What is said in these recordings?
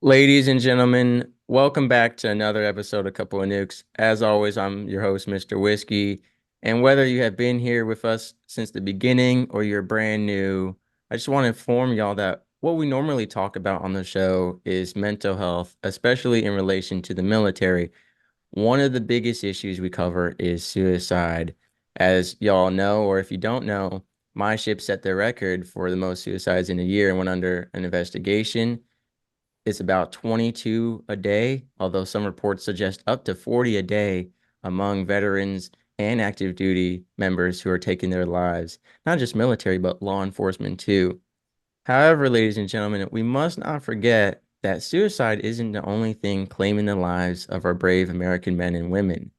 Ladies and gentlemen, welcome back to another episode of Couple of Nukes. As always, I'm your host, Mr. Whiskey. And whether you have been here with us since the beginning or you're brand new, I just want to inform y'all that what we normally talk about on the show is mental health, especially in relation to the military. One of the biggest issues we cover is suicide. As y'all know, or if you don't know, my ship set the record for the most suicides in a year and went under an investigation. It's about 22 a day, although some reports suggest up to 40 a day among veterans and active duty members who are taking their lives, not just military, but law enforcement too. However, ladies and gentlemen, we must not forget that suicide isn't the only thing claiming the lives of our brave American men and women.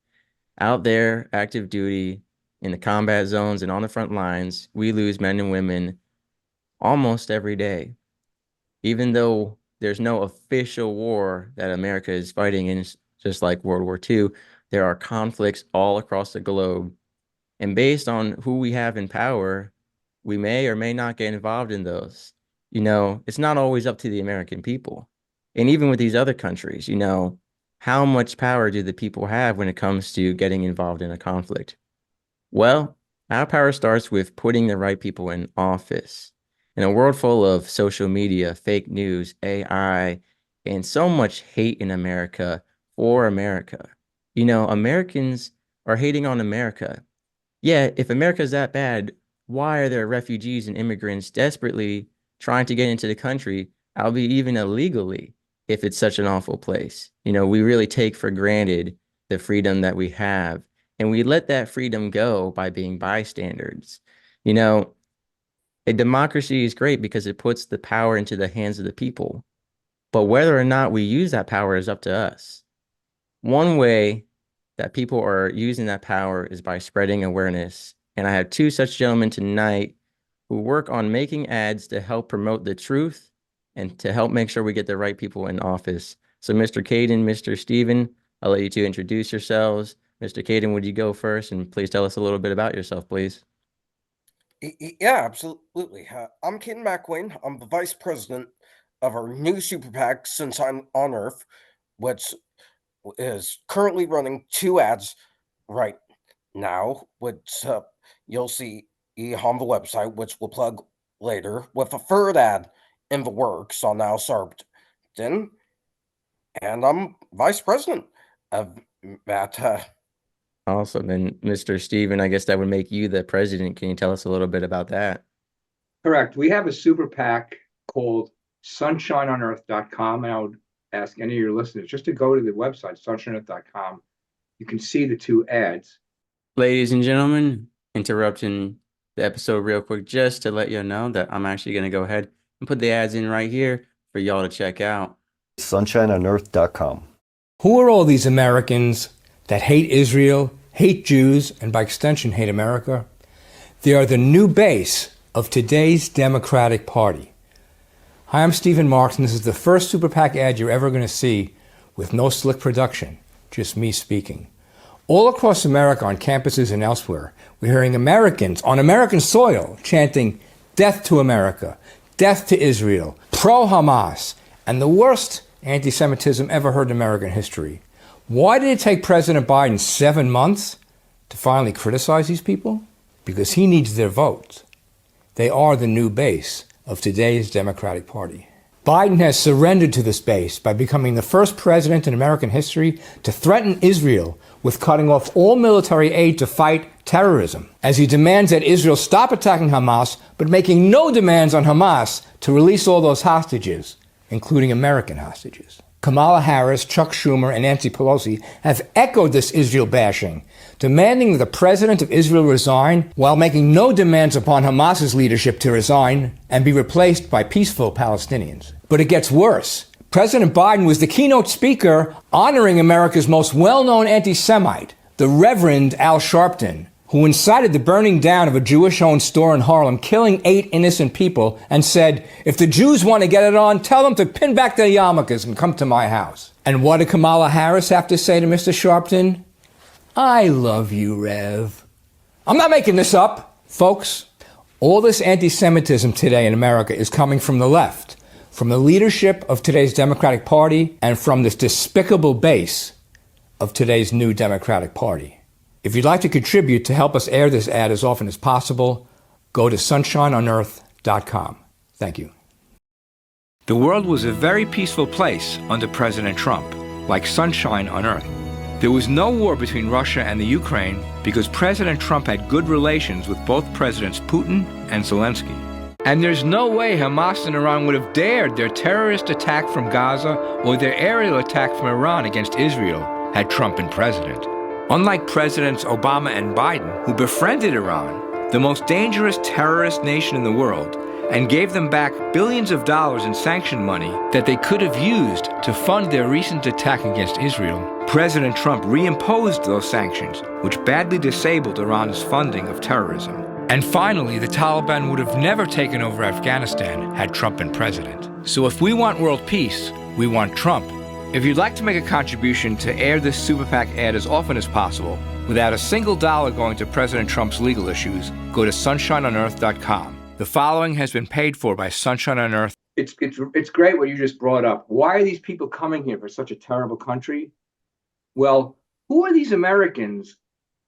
Out there, active duty, in the combat zones and on the front lines, we lose men and women almost every day. Even though there's no official war that America is fighting in, just like World War II, there are conflicts all across the globe. And based on who we have in power, we may or may not get involved in those. It's not always up to the American people. And even with these other countries, how much power do the people have when it comes to getting involved in a conflict? Well, our power starts with putting the right people in office. In a world full of social media, fake news, AI, and so much hate in America for America, Americans are hating on America. Yeah, if America's that bad, why are there refugees and immigrants desperately trying to get into the country, albeit even illegally, if it's such an awful place? We really take for granted the freedom that we have, and we let that freedom go by being bystanders. A democracy is great because it puts the power into the hands of the people. But whether or not we use that power is up to us. One way that people are using that power is by spreading awareness. And I have two such gentlemen tonight who work on making ads to help promote the truth and to help make sure we get the right people in office. So Mr. Kadin, Mr. Steven, I'll let you two introduce yourselves. Mr. Kadin, would you go first? And please tell us a little bit about yourself, please. Yeah, absolutely. I'm Kadin McWayne. I'm the vice president of our new super PAC, Since I'm on Earth, which is currently running two ads right now, which you'll see on the website, which we'll plug later, with a third ad in the works on Al Sharpton. And I'm vice president of that. Awesome. And Mr. Steven, I guess that would make you the president. Can you tell us a little bit about that? Correct. We have a super PAC called sunshineonearth.com. And I would ask any of your listeners just to go to the website, sunshineonearth.com. You can see the two ads. Ladies and gentlemen, interrupting the episode real quick just to let you know that I'm actually going to go ahead and put the ads in right here for y'all to check out. sunshineonearth.com. Who are all these Americans that hate Israel, hate Jews, and by extension hate America? They are the new base of today's Democratic Party. Hi, I'm Stephen Marks, and this is the first Super PAC ad you're ever going to see with no slick production, just me speaking. All across America, on campuses and elsewhere, we're hearing Americans on American soil chanting, "Death to America, death to Israel, pro-Hamas," and the worst anti-Semitism ever heard in American history. Why did it take President Biden 7 months to finally criticize these people? Because he needs their votes. They are the new base of today's Democratic Party. Biden has surrendered to this base by becoming the first president in American history to threaten Israel with cutting off all military aid to fight terrorism, as he demands that Israel stop attacking Hamas, but making no demands on Hamas to release all those hostages, including American hostages. Kamala Harris, Chuck Schumer, and Nancy Pelosi have echoed this Israel bashing, demanding that the president of Israel resign while making no demands upon Hamas's leadership to resign and be replaced by peaceful Palestinians. But it gets worse. President Biden was the keynote speaker honoring America's most well-known anti-Semite, the Reverend Al Sharpton, who incited the burning down of a Jewish-owned store in Harlem, killing 8 innocent people, and said, "If the Jews want to get it on, tell them to pin back their yarmulkes and come to my house." And what did Kamala Harris have to say to Mr. Sharpton? "I love you, Rev." I'm not making this up, folks. All this anti-Semitism today in America is coming from the left, from the leadership of today's Democratic Party and from this despicable base of today's new Democratic Party. If you'd like to contribute to help us air this ad as often as possible, go to sunshineonearth.com. Thank you. The world was a very peaceful place under President Trump, like sunshine on earth. There was no war between Russia and the Ukraine because President Trump had good relations with both Presidents Putin and Zelensky. And there's no way Hamas and Iran would have dared their terrorist attack from Gaza or their aerial attack from Iran against Israel had Trump been president. Unlike Presidents Obama and Biden, who befriended Iran, the most dangerous terrorist nation in the world, and gave them back billions of dollars in sanction money that they could have used to fund their recent attack against Israel, President Trump reimposed those sanctions, which badly disabled Iran's funding of terrorism. And finally, the Taliban would have never taken over Afghanistan had Trump been president. So if we want world peace, we want Trump. If you'd like to make a contribution to air this Super PAC ad as often as possible, without a single dollar going to President Trump's legal issues, go to sunshineonearth.com. The following has been paid for by Sunshine on Earth. It's great what you just brought up. Why are these people coming here for such a terrible country? Well, who are these Americans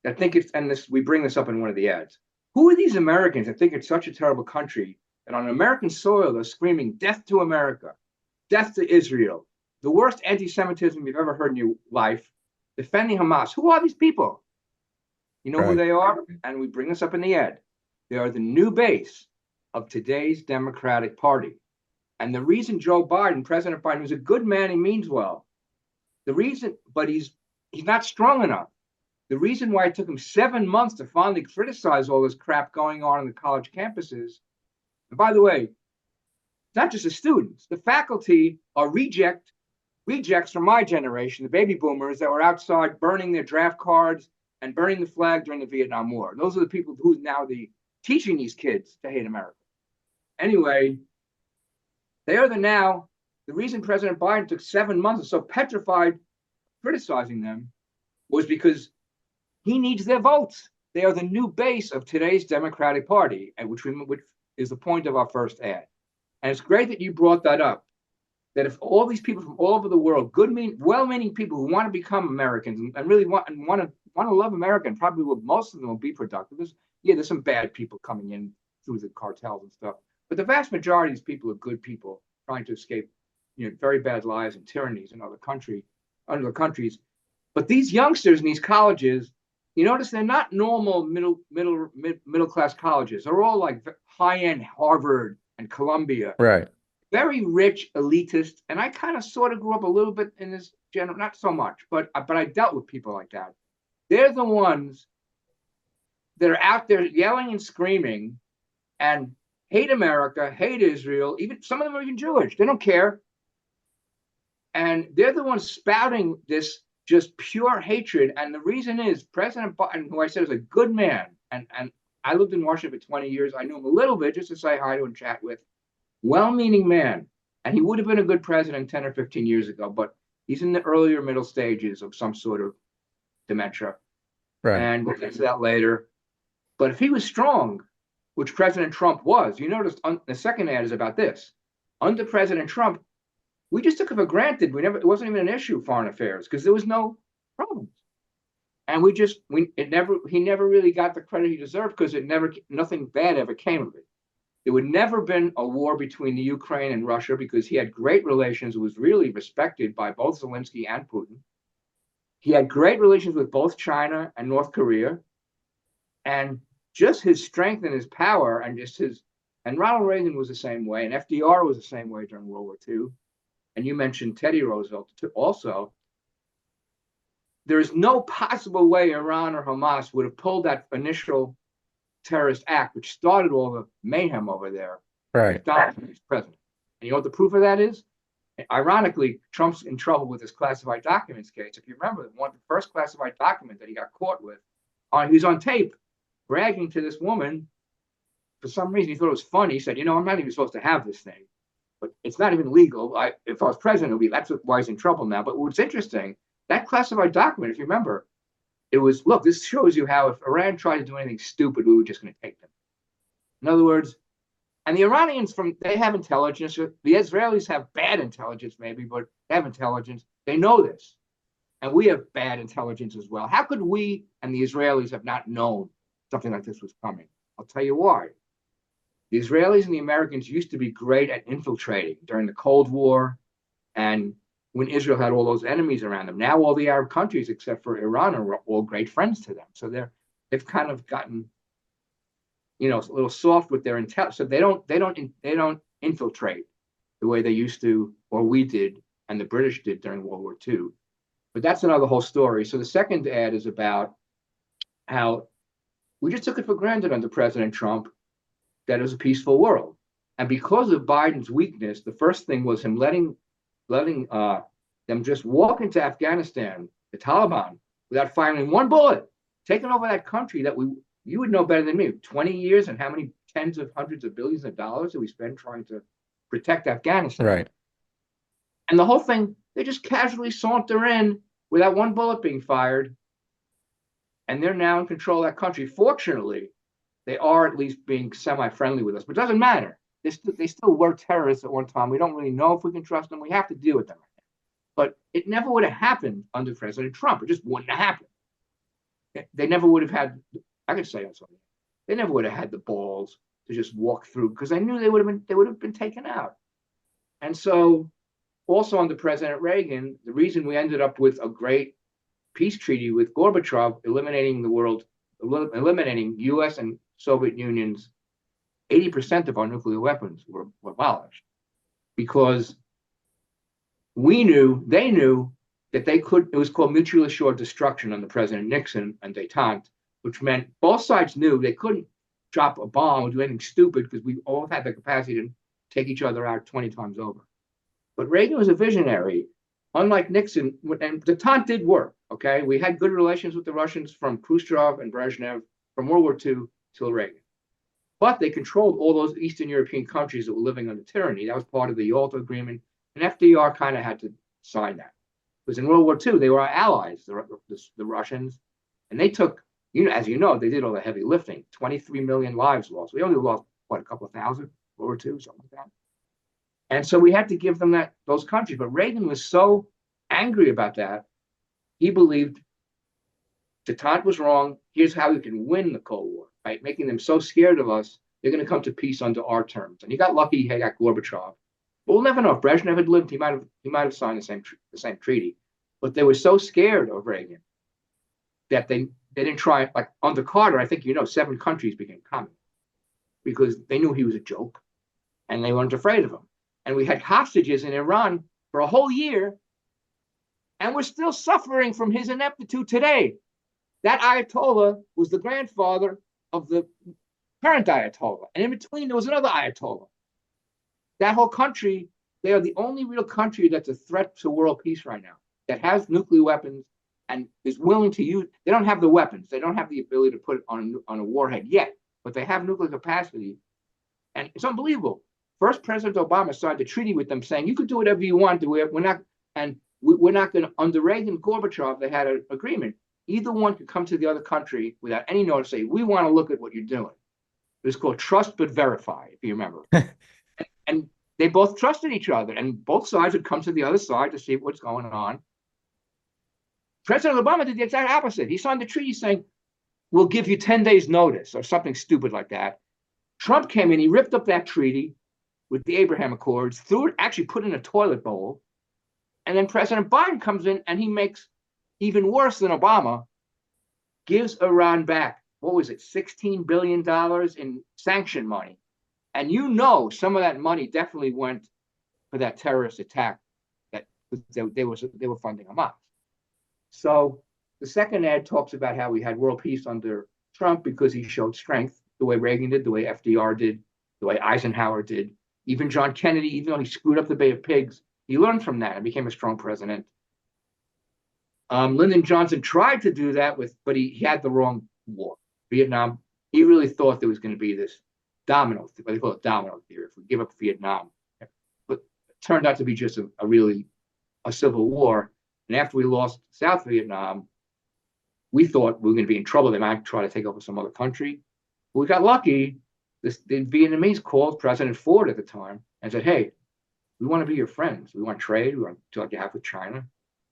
that think it's, and this, we bring this up in one of the ads, who are these Americans that think it's such a terrible country that on American soil they're screaming death to America, death to Israel, the worst anti-Semitism you've ever heard in your life, defending Hamas? Who are these people? You know who they are? And we bring this up in the ad. They are the new base of today's Democratic Party. And the reason Joe Biden, President Biden, was a good man, he means well. The reason, but he's not strong enough. The reason why it took him 7 months to finally criticize all this crap going on the college campuses, and by the way, not just the students, the faculty are rejects from my generation, the baby boomers that were outside burning their draft cards and burning the flag during the Vietnam War. Those are the people who now teaching these kids to hate America. Anyway, they are the reason President Biden took 7 months and so petrified criticizing them was because he needs their votes. They are the new base of today's Democratic Party, which is the point of our first ad. And it's great that you brought that up, that if all these people from all over the world, well-meaning people who want to become Americans and really want to love America, and probably most of them will be productive. There's some bad people coming in through the cartels and stuff, but the vast majority of these people are good people trying to escape, very bad lives and tyrannies in other countries. But these youngsters in these colleges, you notice they're not normal middle class colleges. They're all like high-end Harvard and Columbia, Right. very rich, elitist. And I kind of sort of grew up a little bit in this general, not so much, but I dealt with people like that. They're the ones that are out there yelling and screaming and hate America, hate Israel. Even some of them are even Jewish. They don't care. And they're the ones spouting this just pure hatred. And the reason is President Biden, who I said is a good man, and I lived in Washington for 20 years. I knew him a little bit just to say hi to and chat with. Well-meaning man. And he would have been a good president 10 or 15 years ago, but he's in the earlier middle stages of some sort of dementia. Right. And we'll get to that later. But if he was strong, which President Trump was, you notice the second ad is about this. Under President Trump, we just took it for granted. It wasn't even an issue, foreign affairs, because there was no problems. And he never really got the credit he deserved because nothing bad ever came of it. There would never been a war between the Ukraine and Russia because he had great relations. It was really respected by both Zelensky and Putin. He had great relations with both China and North Korea. And just his strength and his power and Ronald Reagan was the same way, and FDR was the same way during World War II. And you mentioned Teddy Roosevelt also. There's no possible way Iran or Hamas would have pulled that initial terrorist act, which started all the mayhem over there. Right. If Donald Trump was president. And you know what the proof of that is? Ironically, Trump's in trouble with this classified documents case. If you remember, the first classified document that he got caught with, he was on tape bragging to this woman. For some reason, he thought it was funny. He said, I'm not even supposed to have this thing. But it's not even legal. If I was president, that's why he's in trouble now. But what's interesting, that classified document, if you remember, it was, look, this shows you how if Iran tried to do anything stupid, we were just going to take them. In other words, And the Iranians, they have intelligence. The Israelis have bad intelligence, maybe, but they have intelligence. They know this. And we have bad intelligence as well. How could we and the Israelis have not known something like this was coming? I'll tell you why. The Israelis and the Americans used to be great at infiltrating during the Cold War and when Israel had all those enemies around them. Now all the Arab countries, except for Iran, are all great friends to them. So they've kind of gotten, a little soft with their intel. So they don't infiltrate the way they used to, or we did, and the British did during World War II. But that's another whole story. So the second ad is about how we just took it for granted under President Trump that it was a peaceful world. And because of Biden's weakness, the first thing was him letting them just walk into Afghanistan, the Taliban, without firing one bullet, taking over that country that you would know better than me, 20 years and how many tens of hundreds of billions of dollars that we spend trying to protect Afghanistan. Right. And the whole thing, they just casually saunter in without one bullet being fired. And they're now in control of that country. Fortunately, they are at least being semi-friendly with us, but it doesn't matter. They still were terrorists at one time. We don't really know if we can trust them. We have to deal with them. But it never would have happened under President Trump. It just wouldn't have happened. They never would have had, I could say something. They never would have had the balls to just walk through because they knew they would have been taken out. And so also under President Reagan, the reason we ended up with a great peace treaty with Gorbachev, eliminating US and Soviet Union's 80% of our nuclear weapons were abolished because they knew that it was called mutually assured destruction under President Nixon and détente, which meant both sides knew they couldn't drop a bomb or do anything stupid because we all had the capacity to take each other out 20 times over. But Reagan was a visionary, unlike Nixon, and détente did work, okay? We had good relations with the Russians from Khrushchev and Brezhnev from World War II till Reagan. But they controlled all those Eastern European countries that were living under tyranny. That was part of the Yalta Agreement, and FDR kind of had to sign that. Because in World War II, they were our allies, the Russians, and they took, as you know, they did all the heavy lifting. 23 million lives lost. We only lost, a couple of thousand, World War II, something like that. And so we had to give them those countries. But Reagan was so angry about that, he believed détente was wrong. Here's how we can win the Cold War, right? Making them so scared of us, they're going to come to peace under our terms. And he got lucky. He got Gorbachev. But we'll never know if Brezhnev had lived. He might have signed the same treaty. But they were so scared of Reagan that they didn't try. Like under Carter, I think 7 countries became communist because they knew he was a joke, and they weren't afraid of him. And we had hostages in Iran for a whole year, and we're still suffering from his ineptitude today. That Ayatollah was the grandfather of the current Ayatollah. And in between, there was another Ayatollah. That whole country, they are the only real country that's a threat to world peace right now, that has nuclear weapons and is willing to use. They don't have the weapons. They don't have the ability to put it on a warhead yet, but they have nuclear capacity. And it's unbelievable. First, President Obama signed a treaty with them saying, you could do whatever you want. We're not going to, under Reagan and Gorbachev, they had an agreement. Either one could come to the other country without any notice, say, we want to look at what you're doing. It was called trust but verify, if you remember. And they both trusted each other, and both sides would come to the other side to see what's going on. President Obama did the exact opposite. He signed the treaty saying, we'll give you 10 days notice or something stupid like that. Trump came in, he ripped up that treaty with the Abraham Accords, actually put in a toilet bowl. And then President Biden comes in and he makes even worse than Obama, gives Iran back, what was it, $16 billion in sanction money. And some of that money definitely went for that terrorist attack that they were funding Hamas. So the second ad talks about how we had world peace under Trump because he showed strength, the way Reagan did, the way FDR did, the way Eisenhower did. Even John Kennedy, even though he screwed up the Bay of Pigs, he learned from that and became a strong president. Lyndon Johnson tried to do that but he had the wrong war. Vietnam, he really thought there was going to be this domino, what they call it domino theory, if we give up Vietnam. But it turned out to be just a civil war. And after we lost South Vietnam, we thought we were going to be in trouble. They might try to take over some other country. But we got lucky the Vietnamese called President Ford at the time and said, hey, we want to be your friends. We want trade. We want to like you have with China.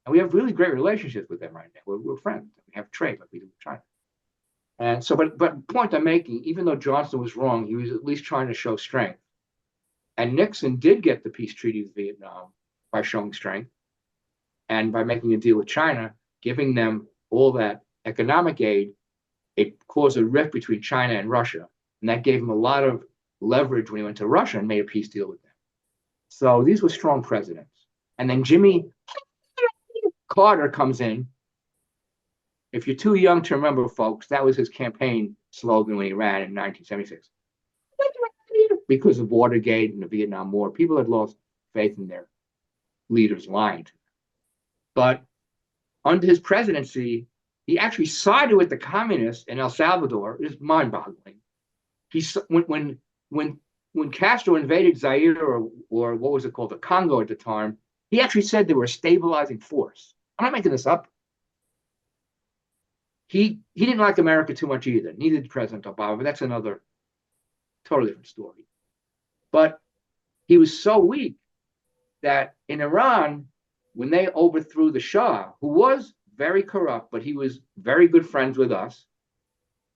And we have really great relationships with them right now. We're friends. We have trade like we do with China. And so, but the point I'm making, even though Johnson was wrong, he was at least trying to show strength. And Nixon did get the peace treaty with Vietnam by showing strength and by making a deal with China, giving them all that economic aid. It caused a rift between China and Russia. And that gave him a lot of leverage when he went to Russia and made a peace deal with them. So these were strong presidents. And then Jimmy Carter comes in. If you're too young to remember, folks, that was his campaign slogan when he ran in 1976. Because of Watergate and the Vietnam War, people had lost faith in their leaders lying to them. But under his presidency, he actually sided with the communists in El Salvador. It's mind-boggling. When Castro invaded Zaire or what was it called, the Congo at the time, he actually said they were a stabilizing force. I'm not making this up. He didn't like America too much either. Neither did President Obama, but that's another totally different story. But he was so weak that in Iran, when they overthrew the Shah, who was very corrupt, but he was very good friends with us.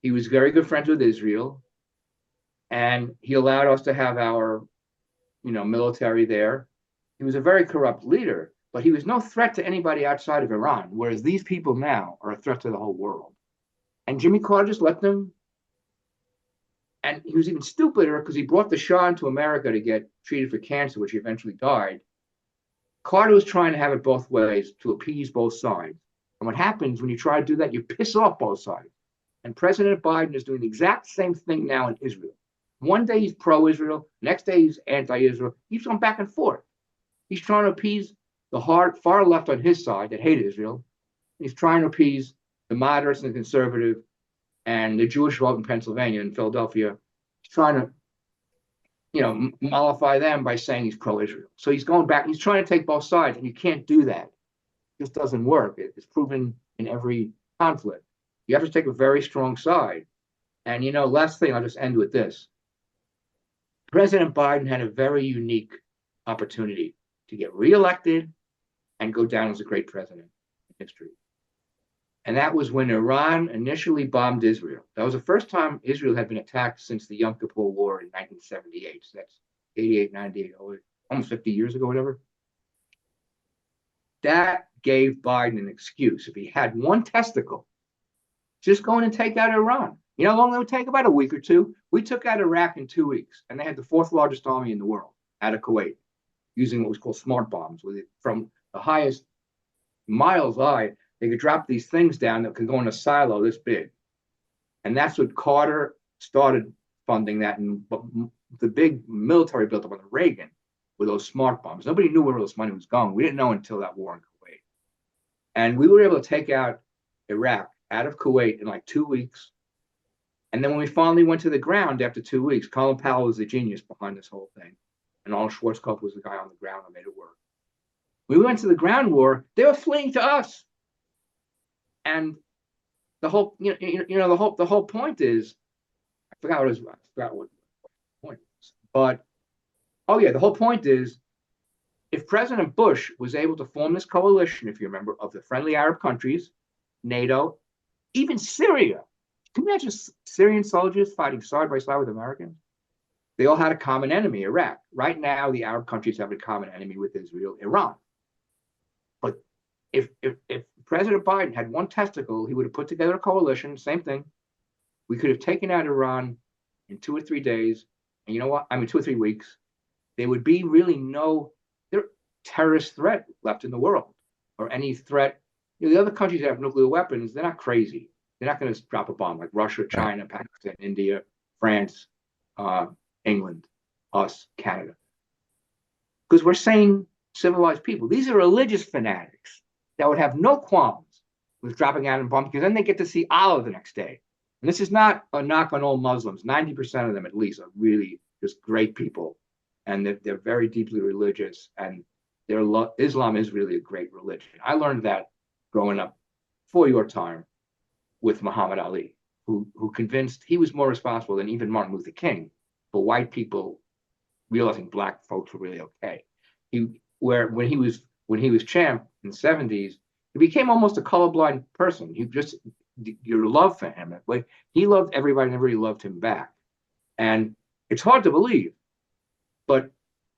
He was very good friends with Israel. And he allowed us to have our, military there. He was a very corrupt leader, but he was no threat to anybody outside of Iran, whereas these people now are a threat to the whole world. And Jimmy Carter just let them. And he was even stupider because he brought the Shah into America to get treated for cancer, which he eventually died. Carter was trying to have it both ways to appease both sides. And what happens when you try to do that, you piss off both sides. And President Biden is doing the exact same thing now in Israel. One day he's pro-Israel, next day he's anti-Israel. He's going back and forth. He's trying to appease the far left on his side that hate Israel. He's trying to appease the moderates and the conservative and the Jewish vote in Pennsylvania and Philadelphia. He's trying to, mollify them by saying he's pro-Israel. So he's going back. He's trying to take both sides, and you can't do that. It just doesn't work. It's proven in every conflict. You have to take a very strong side. And, last thing, I'll just end with this. President Biden had a very unique opportunity to get reelected and go down as a great president in history. And that was when Iran initially bombed Israel. That was the first time Israel had been attacked since the Yom Kippur War in 1978. So that's 88, 98, almost 50 years ago, whatever. That gave Biden an excuse. If he had one testicle, just go in and take out Iran. You know how long it would take? About a week or two. We took out Iraq in 2 weeks, and they had the fourth largest army in the world out of Kuwait, using what was called smart bombs. From the highest miles high, they could drop these things down that could go in a silo this big. And that's what Carter started funding that. And the big military buildup under Reagan with those smart bombs. Nobody knew where all this money was going. We didn't know until that war in Kuwait. And we were able to take out Iraq out of Kuwait in like 2 weeks. And then when we finally went to the ground after 2 weeks, Colin Powell was the genius behind this whole thing. And Arnold Schwarzkopf was the guy on the ground that made it work. We went to the ground war, they were fleeing to us. And the whole, the whole point is, I forgot what the point was. But, the whole point is, if President Bush was able to form this coalition, if you remember, of the friendly Arab countries, NATO, even Syria, can you imagine Syrian soldiers fighting side by side with Americans? They all had a common enemy, Iraq. Right now, the Arab countries have a common enemy with Israel, Iran. But if President Biden had one testicle, he would have put together a coalition, same thing. We could have taken out Iran in 2 or 3 days. And you know what? 2 or 3 weeks. There would be really no terrorist threat left in the world, or any threat. The other countries that have nuclear weapons, they're not crazy. They're not going to drop a bomb like Russia, China, Pakistan, India, France, England, us, Canada. Because we're sane, civilized people. These are religious fanatics that would have no qualms with dropping atom bombs, because then they get to see Allah the next day. And this is not a knock on all Muslims. 90% of them, at least, are really just great people. And they're very deeply religious. And Islam is really a great religion. I learned that growing up for your time with Muhammad Ali, who convinced he was more responsible than even Martin Luther King for white people realizing black folks were really okay. When he was champ in the 70s, he became almost a colorblind person. Your love for him, like he loved everybody and everybody loved him back. And it's hard to believe, but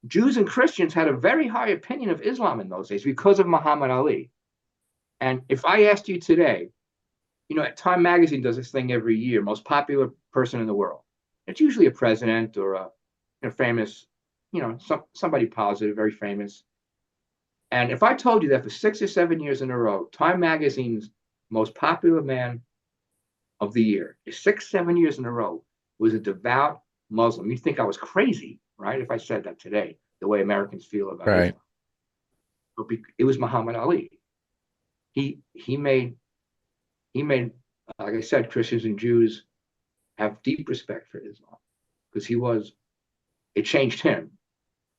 Jews and Christians had a very high opinion of Islam in those days because of Muhammad Ali. And if I asked you today, Time Magazine does this thing every year, most popular person in the world. It's usually a president or a famous, somebody positive, very famous. And if I told you that for 6 or 7 years in a row, Time Magazine's most popular man of the year, 6, 7 years in a row, was a devout Muslim, you'd think I was crazy, right? If I said that today, the way Americans feel about Islam. But it was Muhammad Ali. He made, like I said, Christians and Jews have deep respect for Islam because it changed him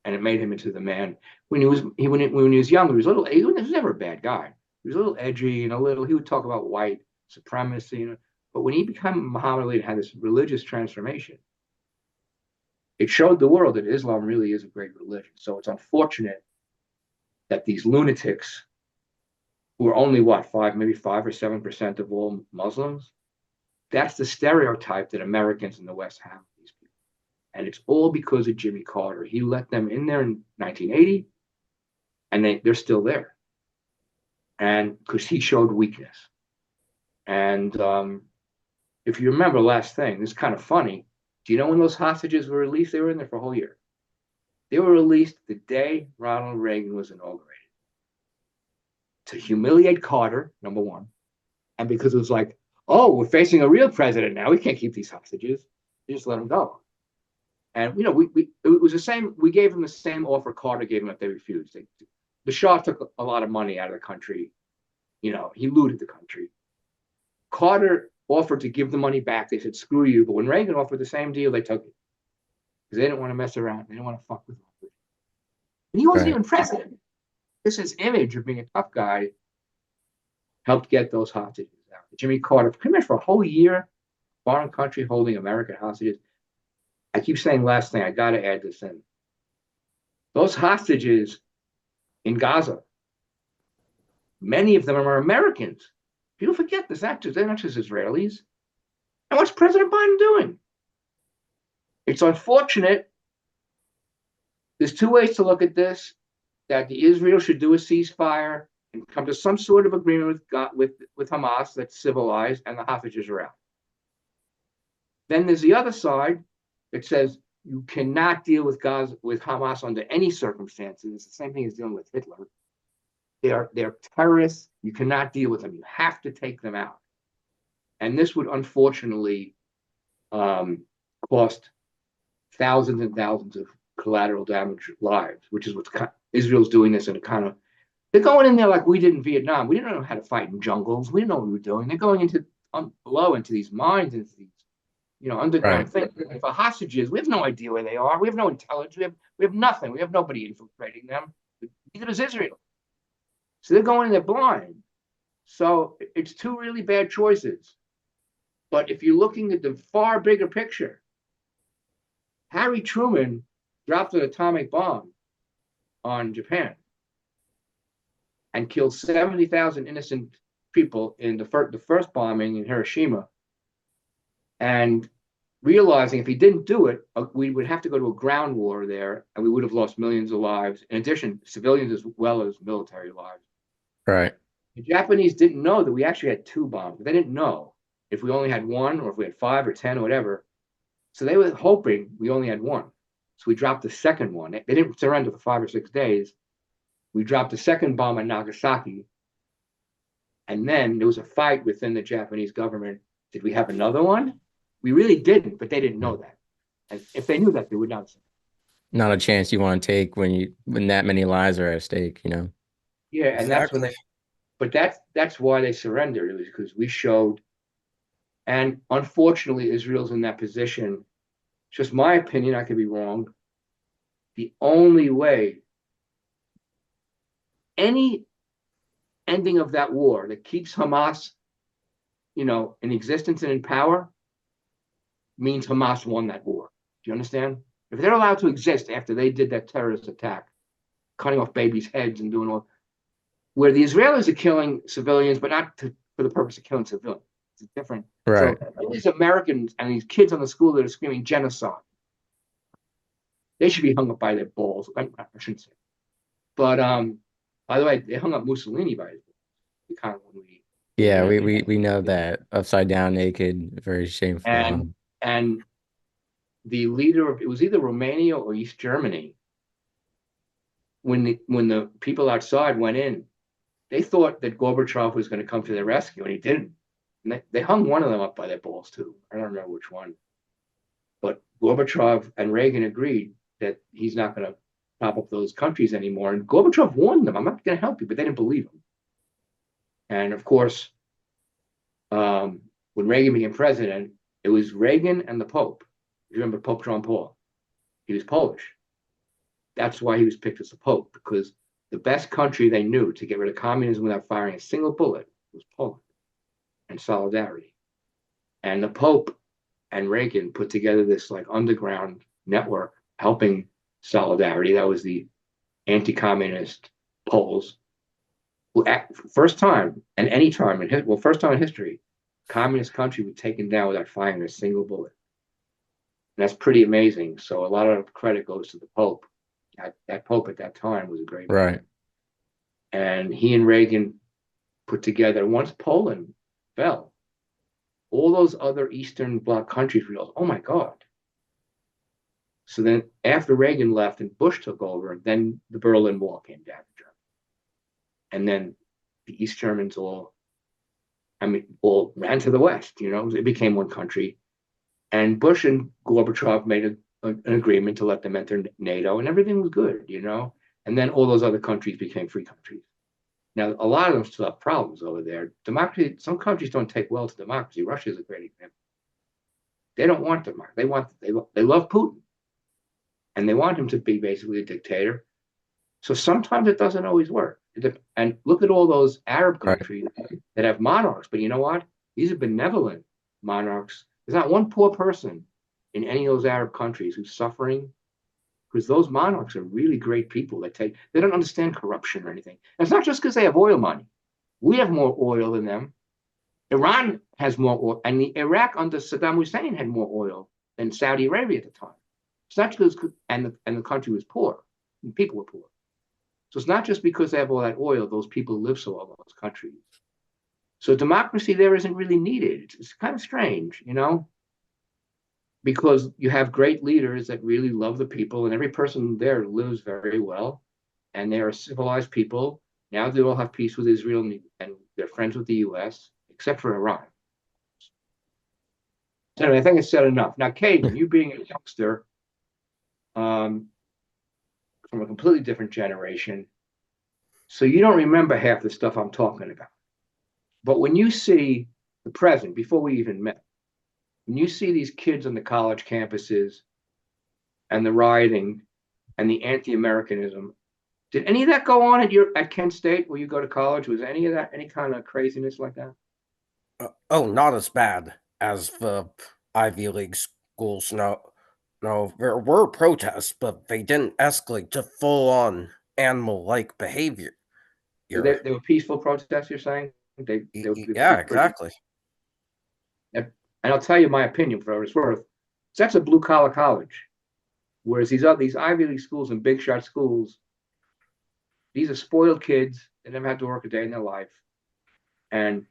and it made him into the man. When he was young, he was never a bad guy. He was a little edgy and he would talk about white supremacy, but when he became Muhammad Ali and had this religious transformation, it showed the world that Islam really is a great religion. So it's unfortunate that these lunatics, who are only maybe 5 or 7% of all Muslims, that's the stereotype that Americans in the West have of these people. And it's all because of Jimmy Carter. He let them in there in 1980, and they're still there. And because he showed weakness. And if you remember, last thing, this is kind of funny. Do you know when those hostages were released? They were in there for a whole year. They were released the day Ronald Reagan was inaugurated. To humiliate Carter, number one. And because it was like, oh, we're facing a real president now. We can't keep these hostages. We just let them go. And, it was the same. We gave them the same offer Carter gave them if they refused. The Shah took a lot of money out of the country. He looted the country. Carter offered to give the money back. They said, screw you. But when Reagan offered the same deal, they took it. Because they didn't want to mess around. They didn't want to fuck with him. And he wasn't even president. This is image of being a tough guy helped get those hostages out. Jimmy Carter, pretty much for a whole year, foreign country holding American hostages. I keep saying last thing, I got to add this in. Those hostages in Gaza, many of them are Americans. People forget this. They're not just Israelis. And what's President Biden doing? It's unfortunate. There's two ways to look at this. That Israel should do a ceasefire and come to some sort of agreement with Hamas that's civilized and the hostages are out. Then there's the other side that says you cannot deal with Hamas under any circumstances. It's the same thing as dealing with Hitler. They're terrorists. You cannot deal with them. You have to take them out. And this would unfortunately cost thousands and thousands of collateral damage lives, which is what Israel's doing this in a kind of, they're going in there like we did in Vietnam. We didn't know how to fight in jungles. We didn't know what we were doing. They're going below into these mines, into these, underground things. For hostages, we have no idea where they are. We have no intelligence. We have nothing. We have nobody infiltrating them. Neither does Israel. So they're going in there blind. So it's two really bad choices. But if you're looking at the far bigger picture, Harry Truman dropped an atomic bomb on Japan and killed 70,000 innocent people in the first bombing in Hiroshima. And realizing if he didn't do it, we would have to go to a ground war there, and we would have lost millions of lives. In addition, civilians as well as military lives. Right. The Japanese didn't know that we actually had 2 bombs. They didn't know if we only had 1 or if we had 5 or 10 or whatever. So they were hoping we only had 1. So we dropped the second one. They didn't surrender for 5 or 6 days. We dropped the second bomb at Nagasaki. And then there was a fight within the Japanese government. Did we have another one? We really didn't, but they didn't know that. And if they knew that, they would not say. Not a chance you want to take when that many lives are at stake, Yeah, and Exactly. that's why they surrendered. It was because we showed, and unfortunately, Israel's in that position. It's just my opinion, I could be wrong. The only way any ending of that war that keeps Hamas, in existence and in power means Hamas won that war. you understand? If they're allowed to exist after they did that terrorist attack, cutting off babies' heads and doing all, where the Israelis are killing civilians, but not for the purpose of killing civilians. It's different. Right. So these Americans and these kids on the school that are screaming genocide, they should be hung up by their balls. I shouldn't say. But by the way, they hung up Mussolini by his balls. Yeah, we know that. Upside down, naked, very shameful. And the leader of, it was either Romania or East Germany, when the people outside went in, they thought that Gorbachev was going to come to their rescue, and he didn't. And they hung one of them up by their balls too. I don't remember which one. But Gorbachev and Reagan agreed that he's not going to prop up those countries anymore. And Gorbachev warned them, I'm not going to help you, but they didn't believe him. And of course, when Reagan became president, it was Reagan and the Pope. You remember Pope John Paul? He was Polish. That's why he was picked as the Pope, because the best country they knew to get rid of communism without firing a single bullet was Poland and solidarity. And the Pope and Reagan put together this like underground network helping solidarity. That was the anti-communist Poles, who first time and any time in first time in history, communist country was taken down without firing a single bullet. And that's pretty amazing. So a lot of credit goes to the Pope. That Pope at that time was a great man. Right. And he and Reagan put together, once Poland fell, all those other Eastern Bloc countries realized, oh my God. So then after Reagan left and Bush took over, then the Berlin Wall came down to Germany. And then the East Germans all ran to the West, it became one country. And Bush and Gorbachev made an agreement to let them enter NATO, and everything was good, And then all those other countries became free countries. Now, a lot of them still have problems over there. Democracy, some countries don't take well to democracy. Russia is a great example. They don't want democracy. They love Putin, and they want him to be basically a dictator. So sometimes it doesn't always work. And look at all those Arab countries that have monarchs. But you know what? These are benevolent monarchs. There's not one poor person in any of those Arab countries who's suffering, because those monarchs are really great people. They don't understand corruption or anything. And it's not just because they have oil money. We have more oil than them. Iran has more oil, and the Iraq under Saddam Hussein had more oil than Saudi Arabia at the time. It's not because and the country was poor, and people were poor. So it's not just because they have all that oil; those people live so well in those countries. So democracy there isn't really needed. It's kind of strange, because you have great leaders that really love the people, and every person there lives very well, and they are civilized people. Now they all have peace with Israel, and they're friends with the U.S., except for Iran. So anyway, I think I said enough. Now, Kadin, you being a youngster from a completely different generation, so you don't remember half the stuff I'm talking about. But when you see the present, before we even met, when you see these kids on the college campuses and the rioting and the anti-Americanism, did any of that go on at Kent State where you go to college? Was any of that any kind of craziness like that? Not as bad as the Ivy League schools. No, there were protests, but they didn't escalate to full-on animal-like behavior. So they were peaceful protests, you're saying? Yeah, exactly. And I'll tell you my opinion for what it's worth. That's a blue-collar college. Whereas these Ivy League schools and big shot schools, these are spoiled kids. They never had to work a day in their life. And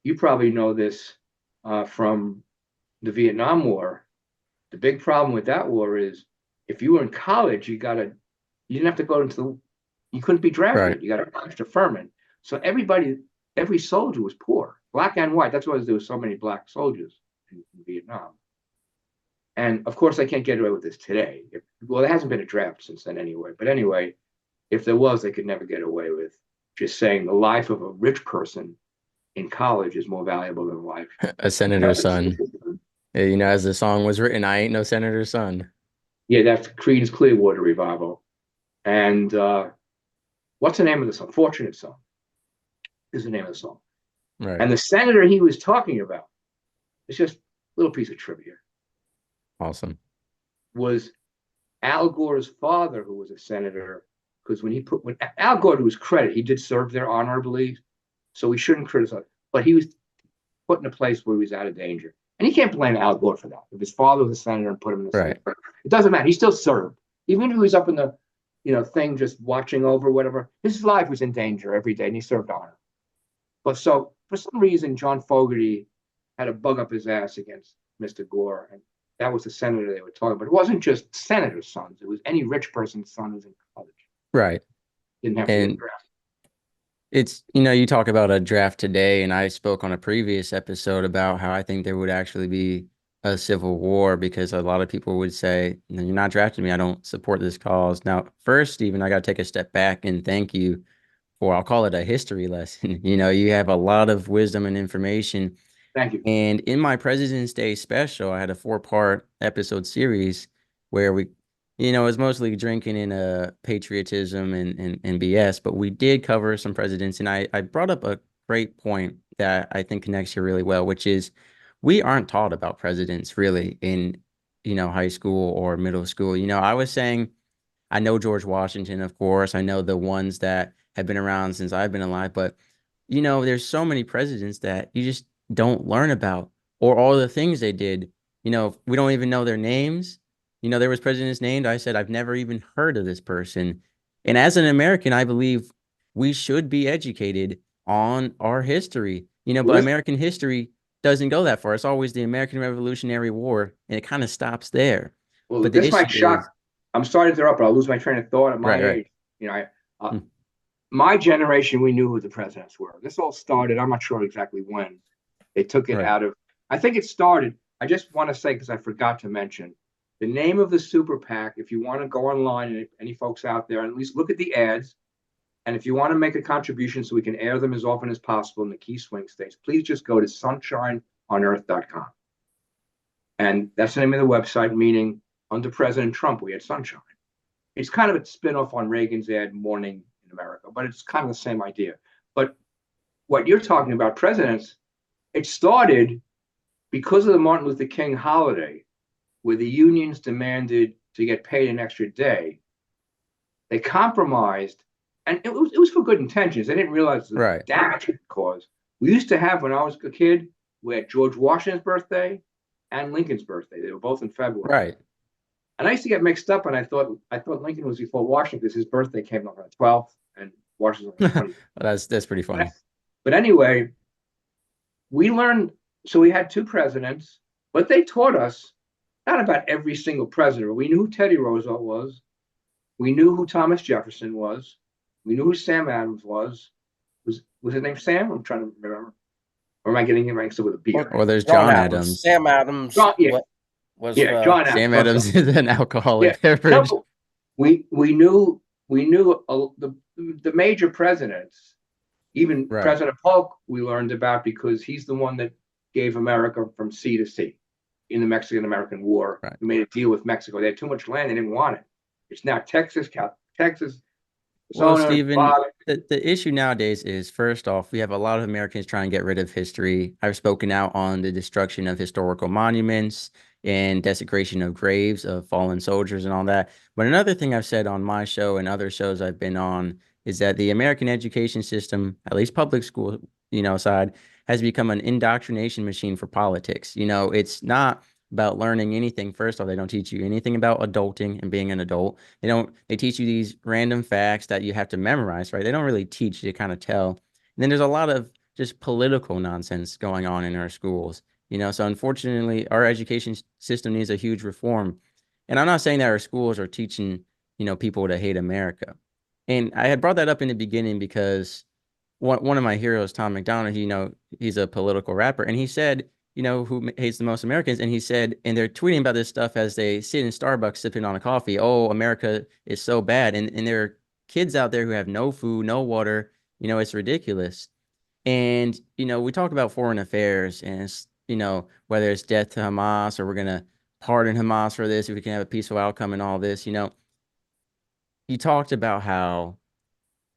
you probably know this from the Vietnam War. The big problem with that war is if you were in college, you didn't have to go you couldn't be drafted. Right. You got an extra deferment. So every soldier was poor, black and white. That's why there were so many black soldiers in Vietnam. And of course, they can't get away with this today. There hasn't been a draft since then anyway. But anyway, if there was, they could never get away with just saying the life of a rich person in college is more valuable than life. A senator's son. As the song was written, I ain't no senator's son. Yeah, that's Creedence Clearwater Revival. And what's the name of the song? Fortunate Son is the name of the song. Right. And the senator he was talking about, it's just a little piece of trivia. Awesome. was Al Gore's father, who was a senator, because when Al Gore, to his credit, he did serve there honorably, so we shouldn't criticize. But he was put in a place where he was out of danger, and he can't blame Al Gore for that. If his father was a senator and put him in the Senate, it doesn't matter. He still served, even if he was up in the thing just watching over whatever. His life was in danger every day, and he served honor. But so for some reason, John Fogerty had a bug up his ass against Mr. Gore, and that was the senator they were talking about. It wasn't just senators' sons; it was any rich person's son who's in college. Right. Didn't have to And get drafted. it's, you talk about a draft today, and I spoke on a previous episode about how I think there would actually be a civil war because a lot of people would say, "No, you're not drafting me. I don't support this cause." Now, first, Stephen, I got to take a step back and thank you for, I'll call it a history lesson. You have a lot of wisdom and information. Thank you. And in my President's Day special, I had a 4-part episode series where we, it was mostly drinking and patriotism and BS, but we did cover some presidents. And I brought up a great point that I think connects here really well, which is we aren't taught about presidents really in, high school or middle school. I was saying, I know George Washington, of course. I know the ones that have been around since I've been alive, but there's so many presidents that you just don't learn about, or all the things they did. We don't even know their names. There was presidents named. I said, I've never even heard of this person. And as an American, I believe we should be educated on our history, but American history doesn't go that far. It's always the American Revolutionary War, and it kind of stops there. Well, But this might shock. I'm sorry to interrupt, but I'll lose my train of thought at my age. My generation, we knew who the presidents were. This all started, I'm not sure exactly when. They took it out of, I think it started, I just want to say, because I forgot to mention, the name of the super PAC, if you want to go online, and any folks out there, at least look at the ads, and if you want to make a contribution so we can air them as often as possible in the key swing states, please just go to sunshineonearth.com. And that's the name of the website, meaning under President Trump, we had sunshine. It's kind of a spinoff on Reagan's ad, Morning in America, but it's kind of the same idea. But what you're talking about, presidents, it started because of the Martin Luther King holiday, where the unions demanded to get paid an extra day. They compromised, and it was for good intentions. They didn't realize the damage it caused. We used to have, when I was a kid, we had George Washington's birthday and Lincoln's birthday. They were both in February. Right. And I used to get mixed up, and I thought Lincoln was before Washington because his birthday came on the 12th and Washington on the 20th. Well, that's pretty funny. But anyway, we learned, so we had two presidents, but they taught us not about every single president. We knew who Teddy Roosevelt was. We knew who Thomas Jefferson was. We knew who Sam Adams was. Was his name Sam? I'm trying to remember. Or am I getting him mixed up with a beer? Or there's John Adams. Sam Adams. John Adams. Sam Adams is an alcoholic beverage. No, we knew the major presidents, even President Polk, we learned about because he's the one that gave America from sea to sea in the Mexican-American War. Right. We made a deal with Mexico. They had too much land; they didn't want it. It's now Texas. Well, Stephen, the issue nowadays is, first off, we have a lot of Americans trying to get rid of history. I've spoken out on the destruction of historical monuments and desecration of graves of fallen soldiers and all that. But another thing I've said on my show and other shows I've been on is that the American education system, at least public school, side, has become an indoctrination machine for politics. It's not about learning anything. First off, they don't teach you anything about adulting and being an adult. They teach you these random facts that you have to memorize, right? They don't really teach you to kind of tell. And then there's a lot of just political nonsense going on in our schools, so unfortunately our education system needs a huge reform. And I'm not saying that our schools are teaching, people to hate America. And I had brought that up in the beginning because one of my heroes, Tom McDonald, he's a political rapper, and he said, who hates the most Americans? And he said, and they're tweeting about this stuff as they sit in Starbucks sipping on a coffee. Oh, America is so bad. And there are kids out there who have no food, no water. It's ridiculous. And, we talk about foreign affairs and, whether it's death to Hamas or we're going to pardon Hamas for this, if we can have a peaceful outcome and all this, you talked about how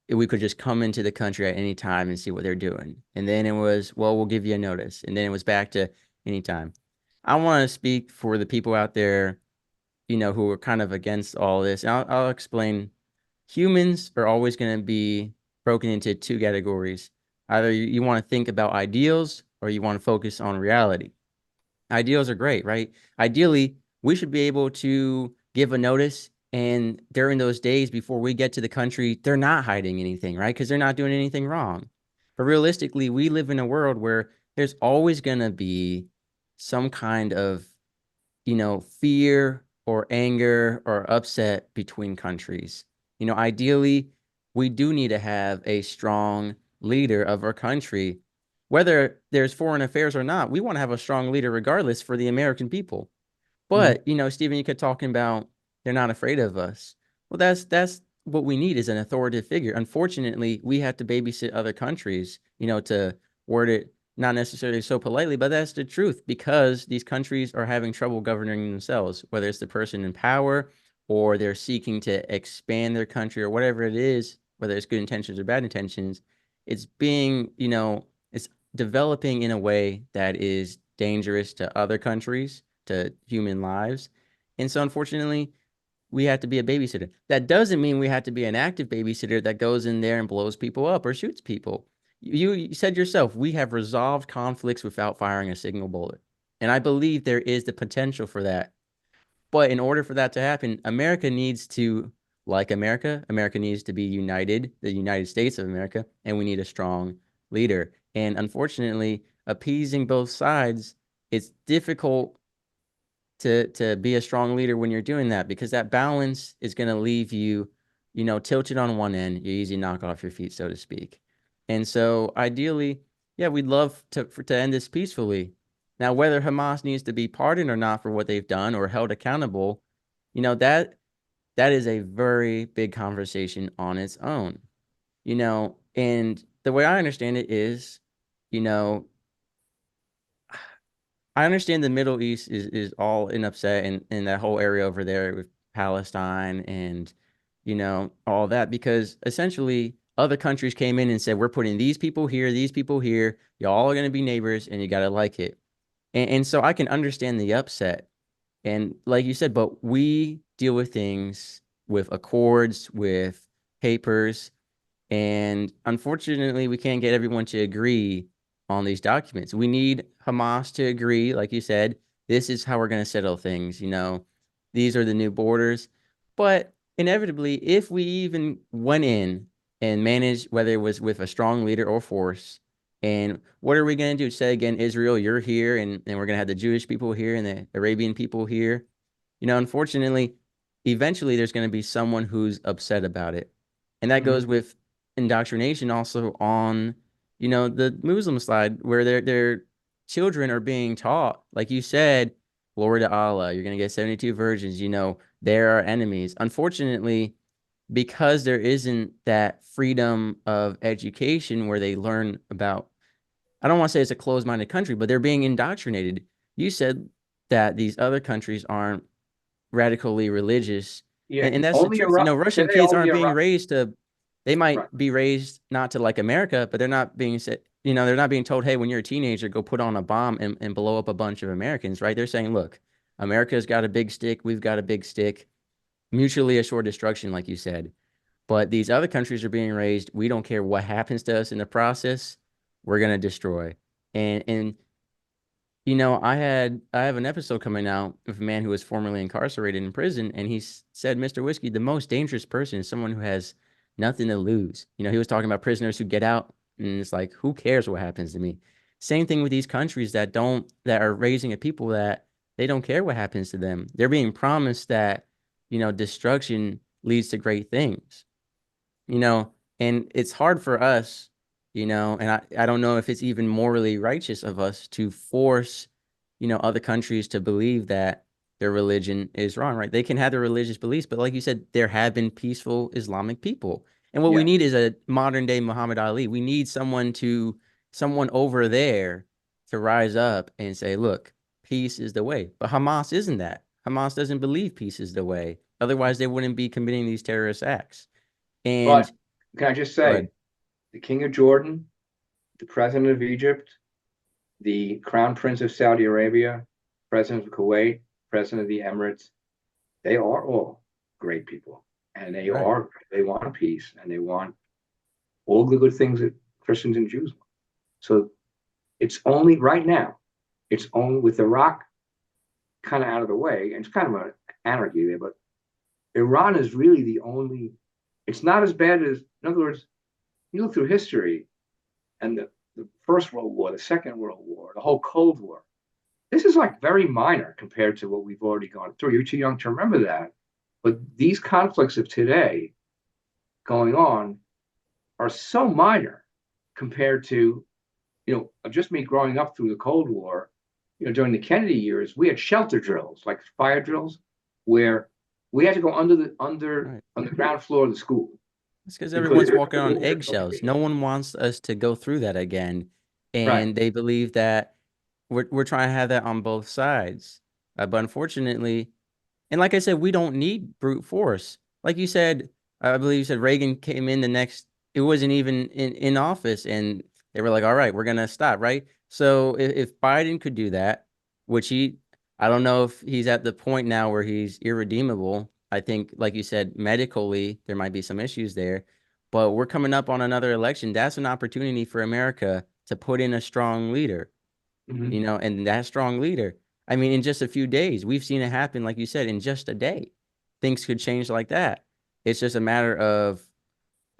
we could just come into the country at any time and see what they're doing. And then it was, well, we'll give you a notice. And then it was back to anytime. I want to speak for the people out there who are kind of against all this. And I'll explain. Humans are always going to be broken into two categories. Either you want to think about ideals or you want to focus on reality. Ideals are great, right? Ideally, we should be able to give a notice, and during those days before we get to the country, they're not hiding anything, right? Because they're not doing anything wrong. But realistically, we live in a world where there's always going to be some kind of, fear or anger or upset between countries. Ideally, we do need to have a strong leader of our country. Whether there's foreign affairs or not, we want to have a strong leader regardless for the American people. But, Stephen, you kept talking about they're not afraid of us. Well, that's what we need is an authoritative figure. Unfortunately, we have to babysit other countries, to word it not necessarily so politely, but that's the truth because these countries are having trouble governing themselves, whether it's the person in power or they're seeking to expand their country or whatever it is, whether it's good intentions or bad intentions. It's being, it's developing in a way that is dangerous to other countries, to human lives. And so unfortunately, we have to be a babysitter. That doesn't mean we have to be an active babysitter that goes in there and blows people up or shoots people. You said yourself, we have resolved conflicts without firing a single bullet. And I believe there is the potential for that. But in order for that to happen, America needs to, like America needs to be united, the United States of America, and we need a strong leader. And unfortunately, appeasing both sides, it's difficult to be a strong leader when you're doing that because that balance is going to leave you, tilted on one end. You easy knock off your feet, so to speak. And so ideally, yeah, we'd love to end this peacefully. Now, whether Hamas needs to be pardoned or not for what they've done or held accountable, that is a very big conversation on its own. And the way I understand it is, you know, I understand the Middle East is all in upset and that whole area over there with Palestine and, all that, because essentially other countries came in and said, we're putting these people here, y'all are going to be neighbors and you got to like it. And so I can understand the upset. And like you said, but we deal with things with accords, with papers, and unfortunately, we can't get everyone to agree on these documents. We need Hamas to agree, like you said, this is how we're going to settle things. These are the new borders. But inevitably, if we even went in and managed, whether it was with a strong leader or force, and what are we going to do? Say again, Israel, you're here, and we're going to have the Jewish people here and the Arabian people here. Unfortunately, eventually there's going to be someone who's upset about it. And that goes with indoctrination also on, the Muslim side where their children are being taught, like you said, glory to Allah, you're going to get 72 virgins, they're our enemies. Unfortunately, because there isn't that freedom of education where they learn about, I don't want to say it's a closed-minded country, but they're being indoctrinated. You said that these other countries aren't radically religious. Yeah, And that's the only truth. Iraq. Russian Today, kids only aren't being Iraq. raised to, they might Right. be raised not to like America, but they're not being said, they're not being told, hey, when you're a teenager, go put on a bomb and blow up a bunch of Americans, right? They're saying, look, America's got a big stick, we've got a big stick, mutually assured destruction, like you said. But these other countries are being raised, we don't care what happens to us in the process, we're gonna destroy. And I have an episode coming out of a man who was formerly incarcerated in prison, and he said, Mr. Whiskey, the most dangerous person is someone who has nothing to lose. He was talking about prisoners who get out, and it's like, who cares what happens to me? Same thing with these countries that are raising a people that they don't care what happens to them. They're being promised that, destruction leads to great things you know, and it's hard for us, and I don't know if it's even morally righteous of us to force, other countries to believe that their religion is wrong, right? They can have their religious beliefs, but like you said, there have been peaceful Islamic people. And what we Yeah. need is a modern day Muhammad Ali. We need someone over there to rise up and say, look, peace is the way. But Hamas isn't that. Hamas doesn't believe peace is the way. Otherwise, they wouldn't be committing these terrorist acts. But And can I just go say, ahead. the King of Jordan, the President of Egypt, the Crown Prince of Saudi Arabia, President of Kuwait, President of the Emirates, They are all great people, and they want peace, and they want all the good things that Christians and Jews want. So it's only right now, it's only with Iraq kind of out of the way, and it's kind of an anarchy there, but Iran is really the only, it's not as bad as, in other words, you look through history and the First World War, the Second World War, the whole Cold War. This is like very minor compared to what we've already gone through. You're too young to remember that. But these conflicts of today going on are so minor compared to, just me growing up through the Cold War, during the Kennedy years, we had shelter drills, like fire drills, where we had to go on the ground floor of the school. It's because everyone's walking on eggshells. No one wants us to go through that again. And they believe that we're trying to have that on both sides. But unfortunately, and like I said, we don't need brute force. Like you said, I believe you said Reagan came in it wasn't even in office, and they were like, all right, we're going to stop, right? So if Biden could do that, which I don't know if he's at the point now where he's irredeemable. I think, like you said, medically, there might be some issues there, but we're coming up on another election. That's an opportunity for America to put in a strong leader, and that strong leader, I mean, in just a few days, we've seen it happen. Like you said, in just a day, things could change like that. It's just a matter of,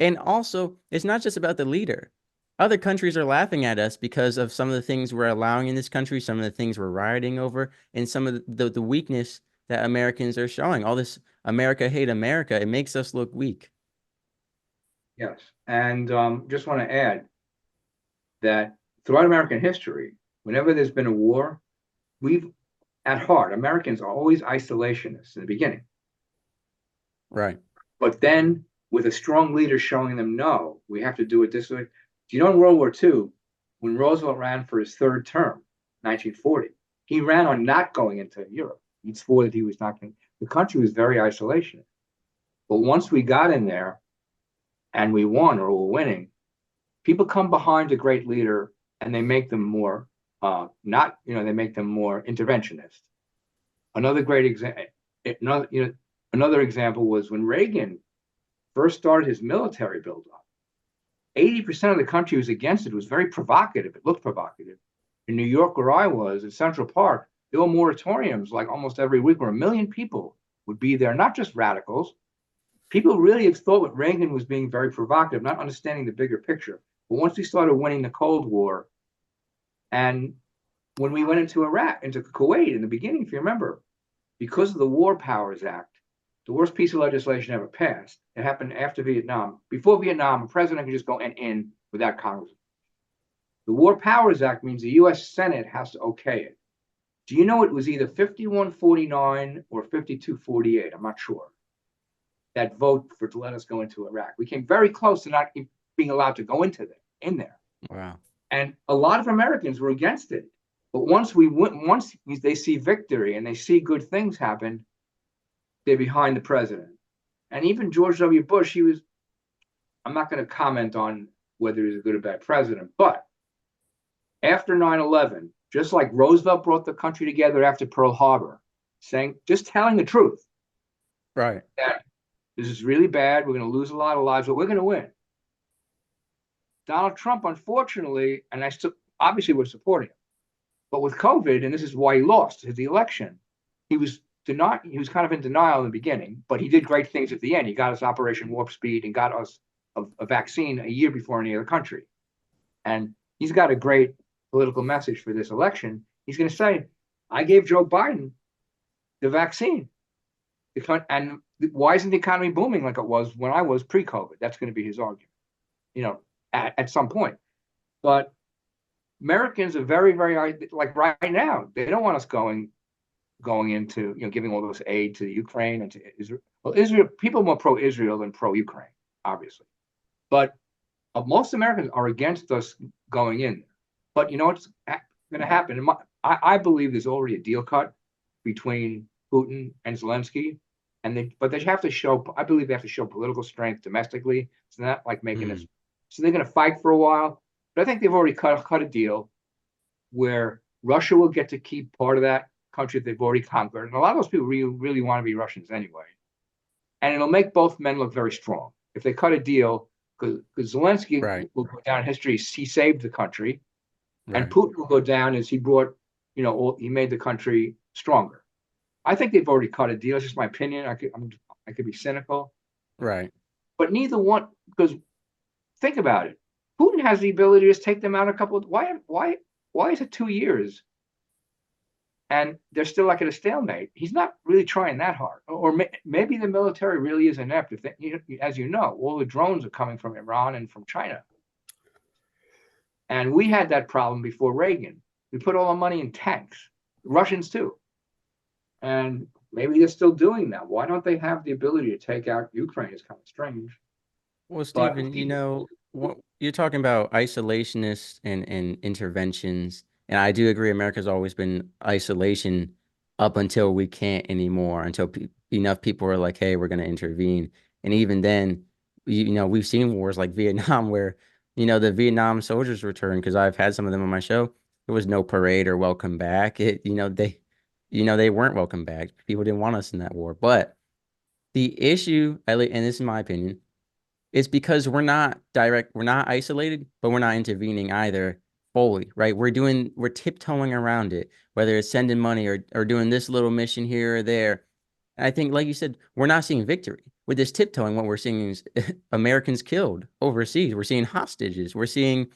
and also it's not just about the leader. Other countries are laughing at us because of some of the things we're allowing in this country, some of the things we're rioting over, and some of the weakness that Americans are showing. All this America hate America, it makes us look weak. Yes. And just want to add that throughout American history, whenever there's been a war, at heart, Americans are always isolationists in the beginning. Right. But then with a strong leader showing them, no, we have to do it this way. Do you know in World War II, when Roosevelt ran for his third term, 1940, he ran on not going into Europe. He swore that he was not going. The country was very isolationist. But once we got in there and we won or were winning, people come behind a great leader and they make them more they make them more interventionist. Another great example, another example was when Reagan first started his military buildup. 80% of the country was against it. It was very provocative. It looked provocative. In New York, where I was, at Central Park, there were moratoriums like almost every week where 1 million people would be there, not just radicals. People really thought that Reagan was being very provocative, not understanding the bigger picture. But once we started winning the Cold War, and when we went into Iraq, into Kuwait in the beginning, if you remember, because of the War Powers Act, the worst piece of legislation ever passed. It happened after Vietnam. Before Vietnam, a president could just go in without Congress. The War Powers Act means the U.S. Senate has to okay it. Do you know it was either 51-49 or 52-48? I'm not sure. That vote to let us go into Iraq. We came very close to not being allowed to go in there. Wow. And a lot of Americans were against it. But once they see victory and they see good things happen, they're behind the president. And even George W. Bush, I'm not going to comment on whether he's a good or bad president, but after 9/11, just like Roosevelt brought the country together after Pearl Harbor, just telling the truth. Right. That this is really bad. We're going to lose a lot of lives, but we're going to win. Donald Trump, unfortunately, and I still obviously was supporting him, but with COVID, and this is why he lost the election, he was kind of in denial in the beginning, but he did great things at the end. He got us Operation Warp Speed and got us a vaccine a year before any other country. And he's got a great political message for this election. He's going to say, I gave Joe Biden the vaccine. And why isn't the economy booming like it was when I was pre-COVID? That's going to be his argument, at some point. But Americans are very, very, like right now, they don't want us going into, giving all this aid to Ukraine and to Israel. Well, Israel, people are more pro-Israel than pro-Ukraine, obviously. But most Americans are against us going in. But you know what's going to happen? I believe there's already a deal cut between Putin and Zelensky. But they have to show, I believe they have to show political strength domestically. It's not like making this. So they're going to fight for a while. But I think they've already cut a deal where Russia will get to keep part of that country that they've already conquered. And a lot of those people really want to be Russians anyway. And it'll make both men look very strong. If they cut a deal, because Zelensky will go down in history, he saved the country. And Putin will go down as he brought, he made the country stronger. I think they've already cut a deal. It's just my opinion. I could be cynical. Right. But neither one, because think about it. Putin has the ability to just take them out a couple of, why is it 2 years? And they're still like at a stalemate. He's not really trying that hard. Or maybe the military really is inept. As you know, all the drones are coming from Iran and from China. And we had that problem before Reagan. We put all our money in tanks. The Russians too. And maybe they're still doing that. Why don't they have the ability to take out Ukraine? It's kind of strange. Well, Stephen, what you're talking about isolationists and interventions, and I do agree America's always been isolation up until we can't anymore, until enough people are like, hey, we're going to intervene. And even then, we've seen wars like Vietnam where, the Vietnam soldiers returned, because I've had some of them on my show. There was no parade or welcome back. They weren't welcome back. People didn't want us in that war. But the issue, and this is my opinion, it's because we're not isolated, but we're not intervening either fully, right? We're tiptoeing around it, whether it's sending money or doing this little mission here or there. And I think, like you said, we're not seeing victory. With this tiptoeing, what we're seeing is Americans killed overseas. We're seeing hostages. We're seeing,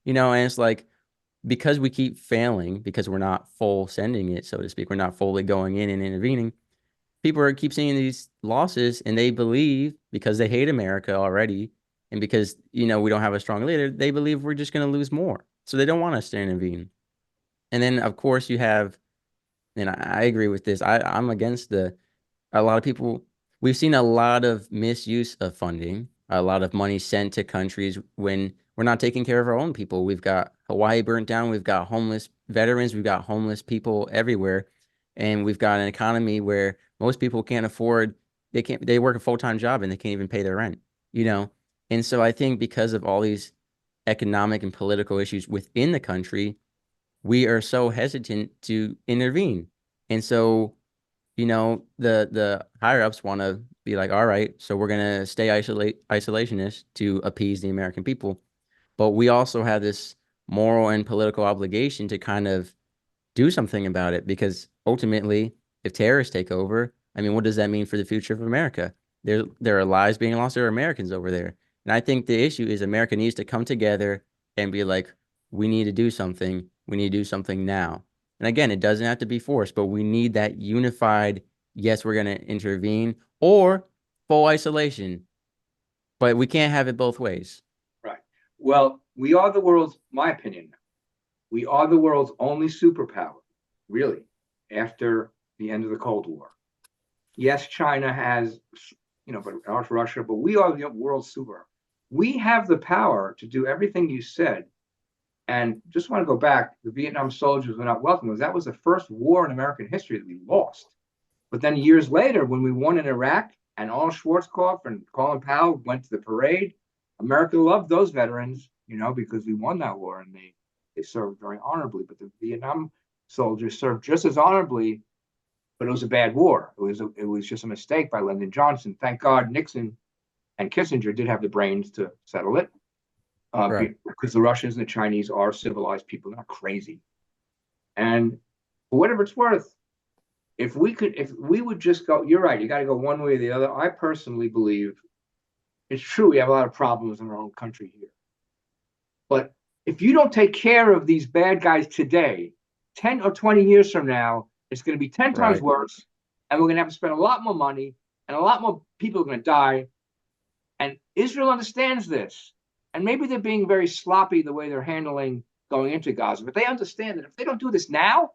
and it's like, because we keep failing, because we're not full sending it, so to speak, we're not fully going in and intervening, people keep seeing these losses, and they believe, because they hate America already, and because, we don't have a strong leader, they believe we're just going to lose more. So they don't want us to intervene. And then, of course, you have, and I agree with this, I'm against a lot of people, we've seen a lot of misuse of funding, a lot of money sent to countries when we're not taking care of our own people. We've got Hawaii burnt down. We've got homeless veterans. We've got homeless people everywhere. And we've got an economy where most people can't afford, they work a full-time job and they can't even pay their rent, And so I think because of all these economic and political issues within the country, we are so hesitant to intervene. And so, the higher ups want to be like, all right, so we're going to stay isolationist to appease the American people. But we also have this moral and political obligation to kind of do something about it, because ultimately, if terrorists take over, I mean, what does that mean for the future of America? There are lives being lost. There are Americans over there. And I think the issue is America needs to come together and be like, we need to do something. We need to do something now. And again, it doesn't have to be forced, but we need that unified, yes, we're going to intervene, or full isolation. But we can't have it both ways. Right. Well, we are the world's, my opinion, we are the world's only superpower, really, after the end of the Cold War. Yes, China has, but not Russia, but we are the world's superpower. We have the power to do everything you said. And just want to go back, the Vietnam soldiers were not welcome, because that was the first war in American history that we lost. But then years later, when we won in Iraq, and Arnold Schwarzkopf and Colin Powell went to the parade, America loved those veterans, because we won that war, and they served very honorably. But the Vietnam soldiers served just as honorably, but it was a bad war. It was just a mistake by Lyndon Johnson. Thank God Nixon and Kissinger did have the brains to settle it. Right. Because the Russians and the Chinese are civilized people, they're not crazy. And for whatever it's worth, if we would just go, you're right, you got to go one way or the other. I personally believe it's true, we have a lot of problems in our own country here. But if you don't take care of these bad guys today, 10 or 20 years from now, it's going to be 10 times worse, and we're going to have to spend a lot more money, and a lot more people are going to die. And Israel understands this. And maybe they're being very sloppy the way they're handling going into Gaza, but they understand that if they don't do this now,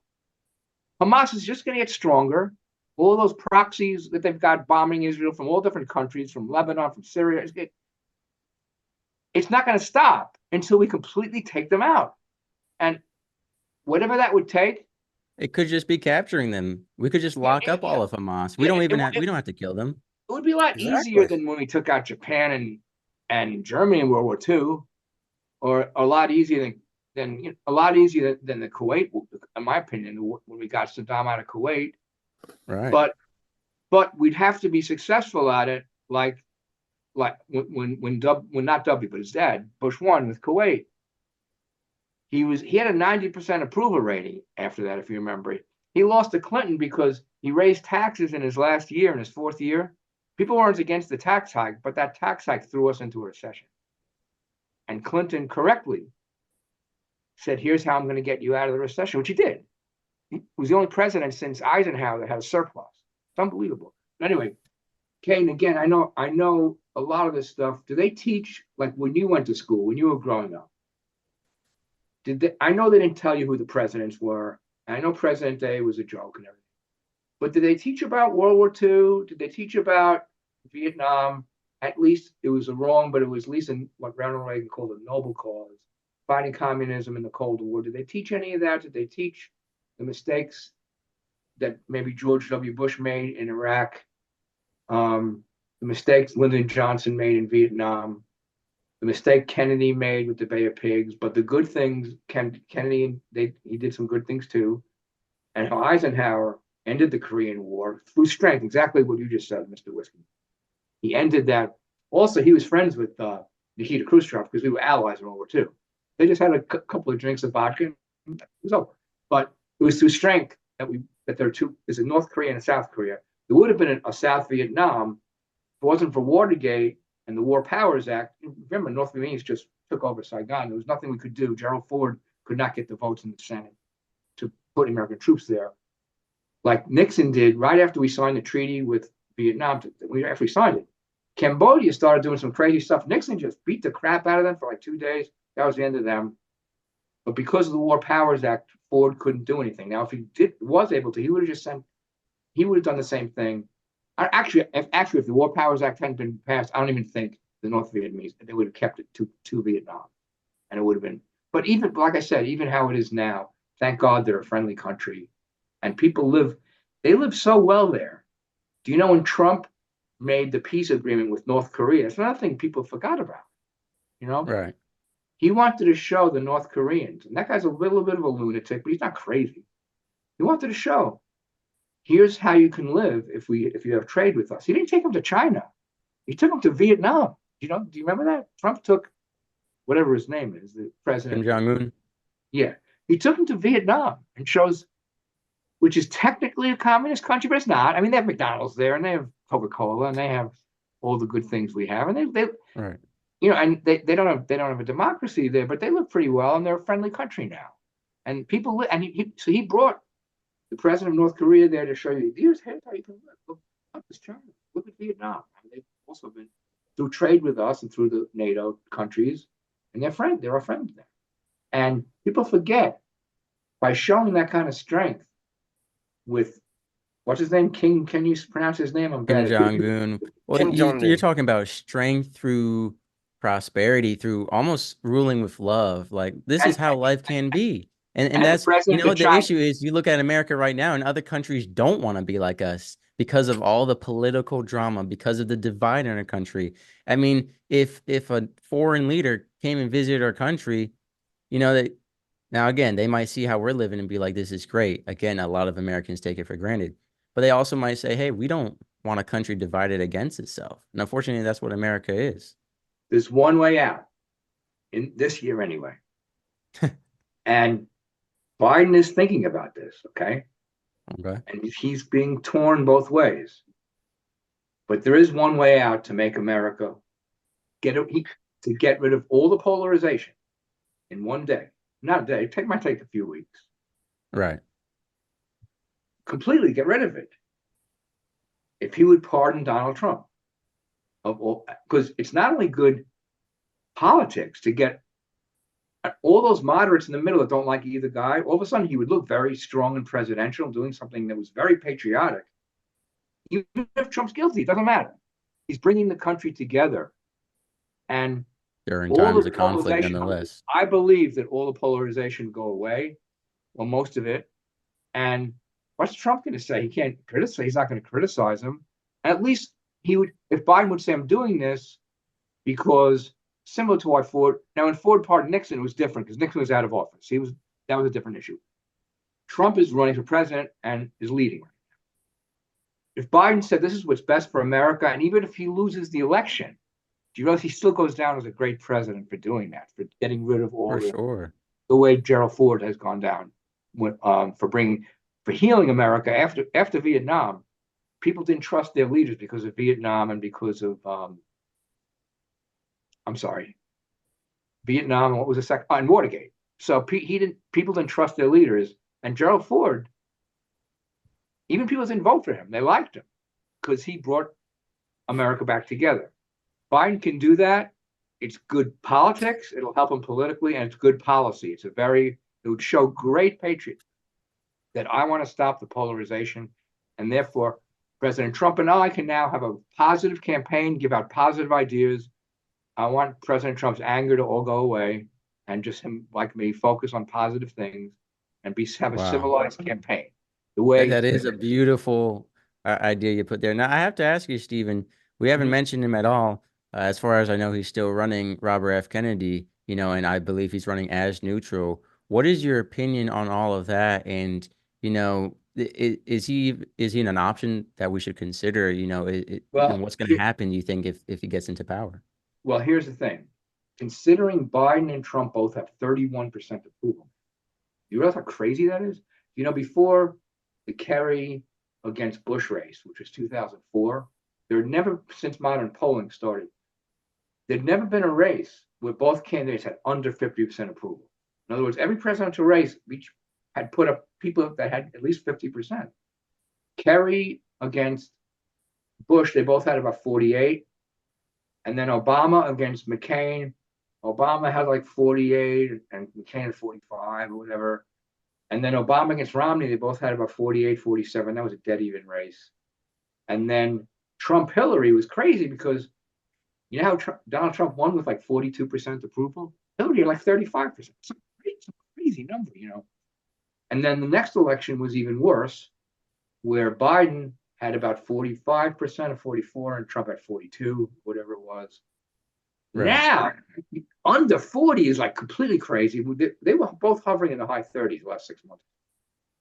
Hamas is just going to get stronger. All those proxies that they've got bombing Israel from all different countries, from Lebanon, from Syria, it's not going to stop until we completely take them out. And whatever that would take. It could just be capturing them. We could just lock up all of Hamas. We don't have to kill them. It would be a lot easier than when we took out Japan and Germany in World War II, or a lot easier than a lot easier than the Kuwait, in my opinion, when we got Saddam out of Kuwait. Right. But we'd have to be successful at it, like when not W, but his dad, Bush 1 with Kuwait. He had a 90% approval rating after that, if you remember. He lost to Clinton because he raised taxes in his last year, in his fourth year. People weren't against the tax hike, but that tax hike threw us into a recession. And Clinton correctly said, here's how I'm going to get you out of the recession, which he did. He was the only president since Eisenhower that had a surplus. It's unbelievable. But anyway, Kane, again, I know a lot of this stuff. Do they teach, like when you went to school, when you were growing up? I know they didn't tell you who the presidents were. I know President Day was a joke and everything. But did they teach about World War II? Did they teach about Vietnam? At least it was wrong, but it was at least in what Ronald Reagan called a noble cause, fighting communism in the Cold War. Did they teach any of that? Did they teach the mistakes that maybe George W. Bush made in Iraq? The mistakes Lyndon Johnson made in Vietnam? The mistake Kennedy made with the Bay of Pigs, but the good things, Kennedy, he did some good things too. And how Eisenhower ended the Korean War through strength, exactly what you just said, Mr. Whiskey. He ended that. Also, he was friends with Nikita Khrushchev because we were allies in World War II. They just had a couple of drinks of vodka, and it was over. But it was through strength that there are two, is it North Korea and South Korea? There would have been a South Vietnam if it wasn't for Watergate and the War Powers Act. Remember, North Vietnamese just took over Saigon. There was nothing we could do. Gerald Ford could not get the votes in the Senate to put American troops there, like Nixon did right after we signed the treaty with Vietnam. After we signed it, Cambodia started doing some crazy stuff. Nixon just beat the crap out of them for like 2 days. That was the end of them. But because of the War Powers Act, Ford couldn't do anything. Now, if he was able to, he would have done the same thing. Actually, if the War Powers Act hadn't been passed, I don't even think the North Vietnamese, they would have kept it to Vietnam. And it would have been, but even, like I said, even how it is now, thank God they're a friendly country. And people live so well there. Do you know when Trump made the peace agreement with North Korea? It's another thing people forgot about, Right. He wanted to show the North Koreans, and that guy's a little bit of a lunatic, but he's not crazy. He wanted to show, here's how you can live if you have trade with us. He didn't take them to China. He took them to Vietnam. Do you remember that? Trump took whatever his name is, the president. Kim Jong-un. Yeah. He took them to Vietnam and shows, which is technically a communist country, but it's not. I mean, they have McDonald's there and they have Coca-Cola and they have all the good things we have. And they Right. And they don't have a democracy there, but they live pretty well and they're a friendly country now. And people live, and he brought the president of North Korea there to show you, here's how you can live. Look at China. Look at Vietnam. They've also been through trade with us and through the NATO countries, and they're our friends there. And people forget, by showing that kind of strength with, what's his name? King, can you pronounce his name? I'm Kim bad. Jong-un. Well, Kim Jong-un. you're talking about strength through prosperity, through almost ruling with love. Like, this is how life can be. And that's, the issue is, you look at America right now and other countries don't want to be like us because of all the political drama, because of the divide in our country. I mean, if a foreign leader came and visited our country, that now, again, they might see how we're living and be like, this is great. Again, a lot of Americans take it for granted, but they also might say, hey, we don't want a country divided against itself. And unfortunately, that's what America is. There's one way out in this year anyway. And Biden is thinking about this, okay? Okay. And he's being torn both ways. But there is one way out to make America get rid of all the polarization in one day. Not a day, it might take a few weeks. Right. Completely get rid of it. If he would pardon Donald Trump. Because it's not only good politics to get all those moderates in the middle that don't like either guy, all of a sudden he would look very strong and presidential, doing something that was very patriotic. Even if Trump's guilty, it doesn't matter. He's bringing the country together. And during times of conflict, nonetheless. I believe that all the polarization go away, or most of it. And what's Trump going to say? He can't criticize. He's not going to criticize him. And at least he would, if Biden would say, I'm doing this because similar to why Ford. Now, when Ford pardoned Nixon, it was different because Nixon was out of office. That was a different issue. Trump is running for president and is leading. If Biden said this is what's best for America, and even if he loses the election, do you realize he still goes down as a great president for doing that, for getting rid of all For sure. the way Gerald Ford has gone down for healing America after Vietnam. People didn't trust their leaders because of Vietnam and because of Vietnam. What was the second? And Watergate. So people didn't trust their leaders, and Gerald Ford. Even people didn't vote for him. They liked him because he brought America back together. Biden can do that. It's good politics. It'll help him politically, and it's good policy. It would show great patriotism that I want to stop the polarization, and therefore President Trump and I can now have a positive campaign, give out positive ideas. I want President Trump's anger to all go away, and just him, like me, focus on positive things and have a civilized campaign. The way that is a beautiful idea you put there. Now, I have to ask you, Stephen, we haven't mentioned him at all. As far as I know, he's still running Robert F. Kennedy, and I believe he's running as neutral. What is your opinion on all of that? And, is he an option that we should consider? And what's going to happen, do you think, if he gets into power? Well, here's the thing. Considering Biden and Trump both have 31% approval, you realize how crazy that is? Before the Kerry against Bush race, which was 2004, there had never, since modern polling started, there'd never been a race where both candidates had under 50% approval. In other words, every presidential race each had put up people that had at least 50%. Kerry against Bush, they both had about 48. And then Obama against McCain, Obama had like 48 and McCain had 45 or whatever. And then Obama against Romney, they both had about 48, 47. That was a dead even race. And then Trump-Hillary was crazy because you know how Donald Trump won with like 42% approval? Hillary had like 35%. It's a crazy number, And then the next election was even worse, where Biden had about 45% or 44, and Trump had 42, whatever it was. Right. Now, under 40 is like completely crazy. They were both hovering in the high 30s the last 6 months.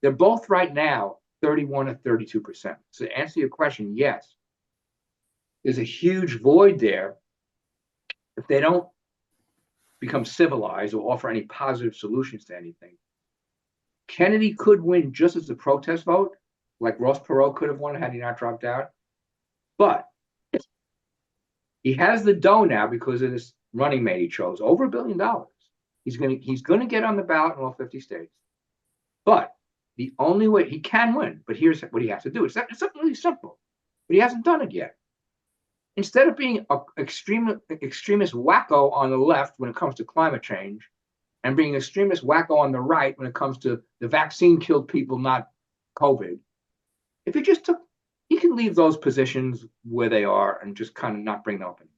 They're both right now 31 or 32%. So to answer your question, yes, there's a huge void there if they don't become civilized or offer any positive solutions to anything. Kennedy could win just as a protest vote, like Ross Perot could have won had he not dropped out. But he has the dough now because of this running mate he chose, over $1 billion. He's going to get on the ballot in all 50 states. But the only way he can win, but here's what he has to do. It's really simple, but he hasn't done it yet. Instead of being an extremist wacko on the left when it comes to climate change, and being extremist wacko on the right when it comes to the vaccine killed people, not COVID, if he can leave those positions where they are and just kind of not bring them up anymore.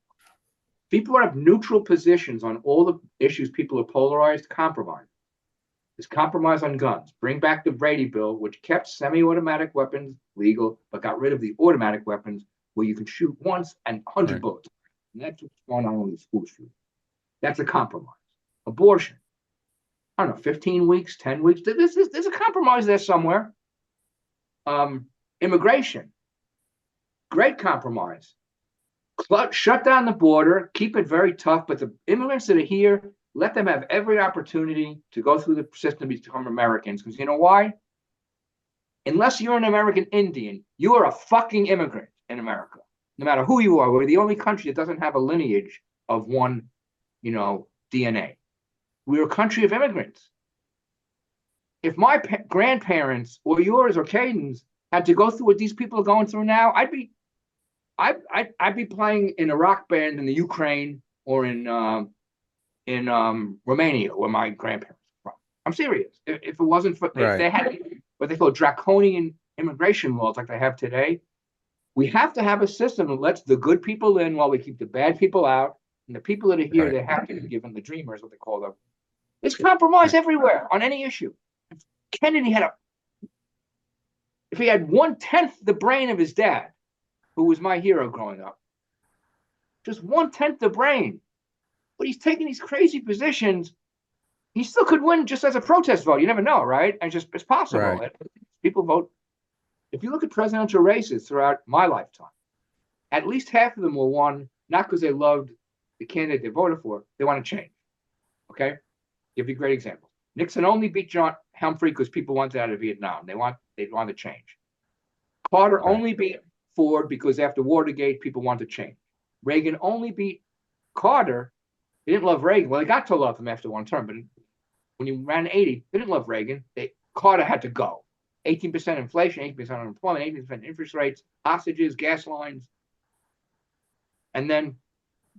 People have neutral positions on all the issues people are polarized, compromise. There's compromise on guns. Bring back the Brady bill, which kept semi-automatic weapons legal, but got rid of the automatic weapons where you can shoot once and 100 bullets. And that's what's going on with school shootings. That's a compromise. Abortion. I don't know, 15 weeks, 10 weeks. There's a compromise there somewhere. Immigration. Great compromise. Shut down the border, keep it very tough, but the immigrants that are here, let them have every opportunity to go through the system to become Americans. Because you know why? Unless you're an American Indian, you are a fucking immigrant in America. No matter who you are, we're the only country that doesn't have a lineage of one, DNA. We're a country of immigrants. If my grandparents or yours or Kadin's had to go through what these people are going through now, I'd be playing in a rock band in the Ukraine or in Romania, where my grandparents were from. I'm serious. If it wasn't for if they had what they call draconian immigration laws like they have today, we have to have a system that lets the good people in while we keep the bad people out. And the people that are here, they have to be given the dreamers, what they call them. There's compromise everywhere on any issue. If Kennedy if he had 1/10 the brain of his dad, who was my hero growing up, just 1/10 the brain, but he's taking these crazy positions. He still could win just as a protest vote. You never know, right? And just it's possible. Right. People vote. If you look at presidential races throughout my lifetime, at least half of them were won not because they loved the candidate they voted for. They want to change. Okay, give you a great example. Nixon only beat John Humphrey because people wanted out of Vietnam. They want to change. Carter Right. only beat Ford because after Watergate, people wanted to change. Reagan only beat Carter. They didn't love Reagan. Well, they got to love him after one term, but when he ran 80, they didn't love Reagan. Carter had to go. 18% inflation, 18% unemployment, 18% interest rates, hostages, gas lines. And then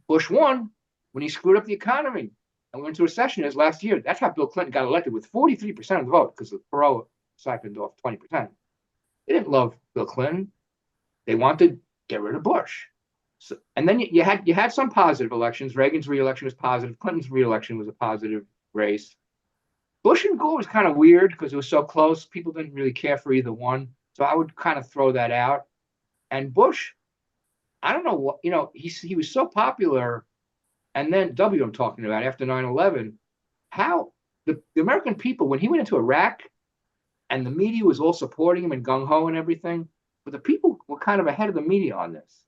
Bush won when he screwed up the economy and went into recession as last year. That's how Bill Clinton got elected with 43% of the vote because the Perot siphoned off 20%. They didn't love Bill Clinton. They wanted to get rid of Bush. So, and then you had some positive elections. Reagan's reelection was positive. Clinton's reelection was a positive race. Bush and Gore was kind of weird because it was so close. People didn't really care for either one. So I would kind of throw that out. And Bush, I don't know what, he was so popular. And then I'm talking about after 9/11, how the American people, when he went into Iraq and the media was all supporting him and gung-ho and everything, but the people were kind of ahead of the media on this.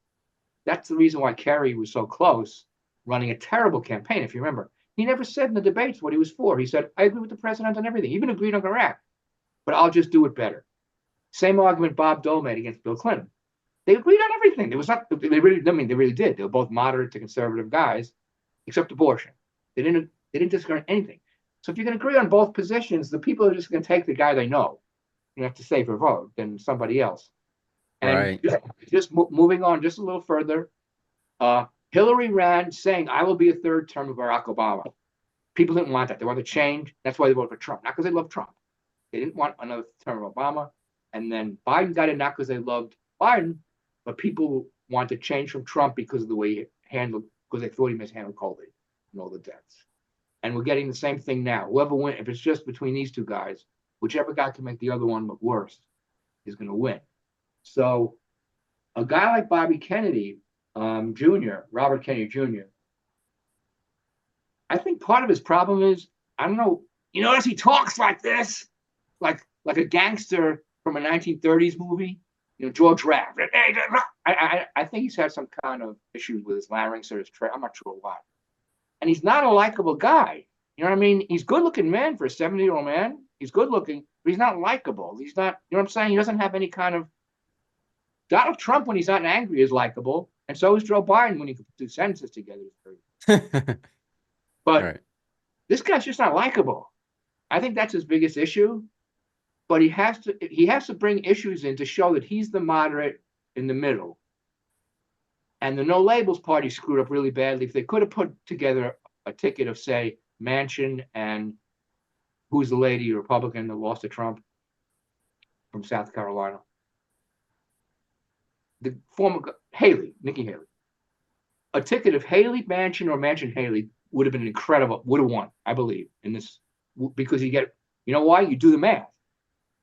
That's the reason why Kerry was so close, running a terrible campaign, if you remember. He never said in the debates what he was for. He said, I agree with the president on everything. He even agreed on Iraq, but I'll just do it better. Same argument Bob Dole made against Bill Clinton. They agreed on everything. They really did. They were both moderate to conservative guys, except abortion. They didn't disagree on anything. So if you can agree on both positions, the people are just going to take the guy they know. You have to safer vote than somebody else. And Right. just moving on just a little further, Hillary ran saying, I will be a third term of Barack Obama. People didn't want that. They wanted to change. That's why they voted for Trump, not because they loved Trump. They didn't want another term of Obama. And then Biden got it not because they loved Biden, but people wanted to change from Trump because of the way he handled, because they thought he mishandled COVID and all the deaths. And we're getting the same thing now. Whoever wins, if it's just between these two guys, whichever guy can make the other one look worse is going to win. So a guy like Bobby Kennedy, Robert Kennedy Jr., I think part of his problem is, I don't know, you notice he talks like this, like a gangster from a 1930s movie, George Raft. I think he's had some kind of issues with his larynx or his trach. I'm not sure why. And he's not a likable guy. You know what I mean? He's a good-looking man for a 70-year-old man. He's good-looking, but he's not likable. He's not, you know what I'm saying? He doesn't have any kind of... Donald Trump, when he's not angry, is likable. And so is Joe Biden when he can put two sentences together. But Right. This guy's just not likable. I think that's his biggest issue. But he has to bring issues in to show that he's the moderate in the middle. And the No Labels Party screwed up really badly. If they could have put together a ticket of, say, Manchin and who's the lady Republican that lost to Trump from South Carolina, the former Nikki Haley, a ticket of Haley Manchin or Manchin Haley would have been incredible. Would have won, I believe, in this, because you know why? You do the math.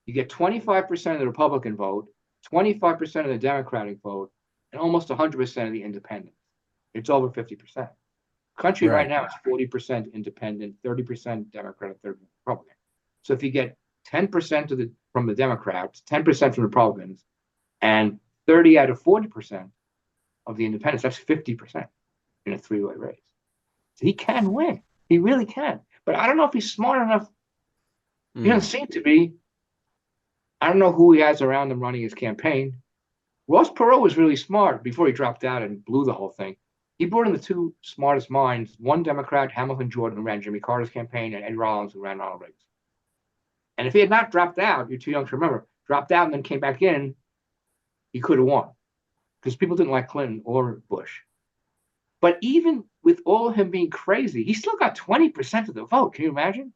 You get 25% of the Republican vote, 25% of the Democratic vote, and almost 100% of the independents. It's over 50%. Country right now is 40% independent, 30% Democrat, 30% Republican. So if you get 10% from the Democrats, 10% from the Republicans, and 30 out of 40% of the independents, that's 50% in a three-way race. So he can win. He really can. But I don't know if he's smart enough. He doesn't seem to be. I don't know who he has around him running his campaign. Ross Perot was really smart before he dropped out and blew the whole thing. He brought in the two smartest minds, one Democrat, Hamilton Jordan, who ran Jimmy Carter's campaign, and Ed Rollins, who ran Ronald Reagan's. And if he had not dropped out, you're too young to remember, dropped out and then came back in, he could have won. Because people didn't like Clinton or Bush. But even with all of him being crazy, he still got 20% of the vote. Can you imagine?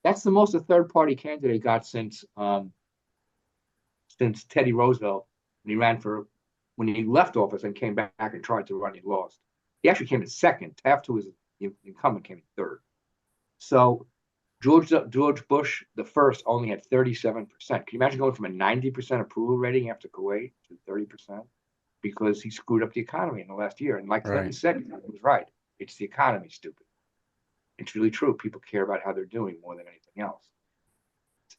That's the most a third-party candidate got since Teddy Roosevelt, when he left office and came back and tried to run, he lost. He actually came in second. Taft, who was the incumbent, came in third. So George Bush, the first, only had 37%. Can you imagine going from a 90% approval rating after Kuwait to 30%? Because he screwed up the economy in the last year. And like Clinton said, he was right. It's the economy, stupid. It's really true. People care about how they're doing more than anything else.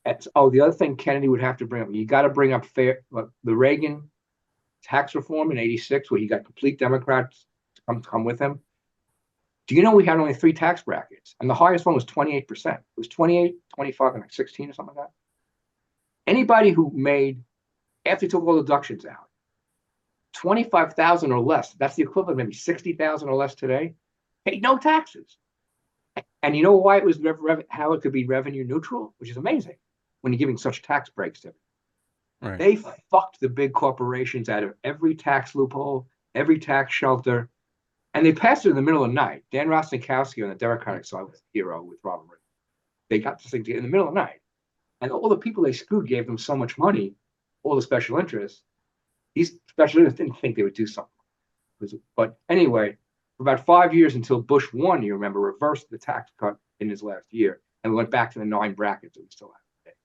The other thing Kennedy would have to bring up, you got to bring up the Reagan tax reform in '86, where he got complete Democrats to come with him. Do you know we had only 3 tax brackets, and the highest one was 28%. It was 28, 25, and like 16 or something like that. Anybody who made, after he took all the deductions out, 25,000 or less, that's the equivalent of maybe 60,000 or less today, paid no taxes. And you know why it was how it could be revenue neutral, which is amazing when you're giving such tax breaks to them. Right. They fucked the big corporations out of every tax loophole, every tax shelter, and they passed it in the middle of the night. Dan Rostenkowski on the Democratic side was a hero with Robert Reagan. They got this thing in the middle of the night. And all the people they screwed gave them so much money, all the special interests. These special interests didn't think they would do something. But anyway, for about 5 years until Bush 1, you remember, reversed the tax cut in his last year. And we went back to the 9 brackets that we still have today.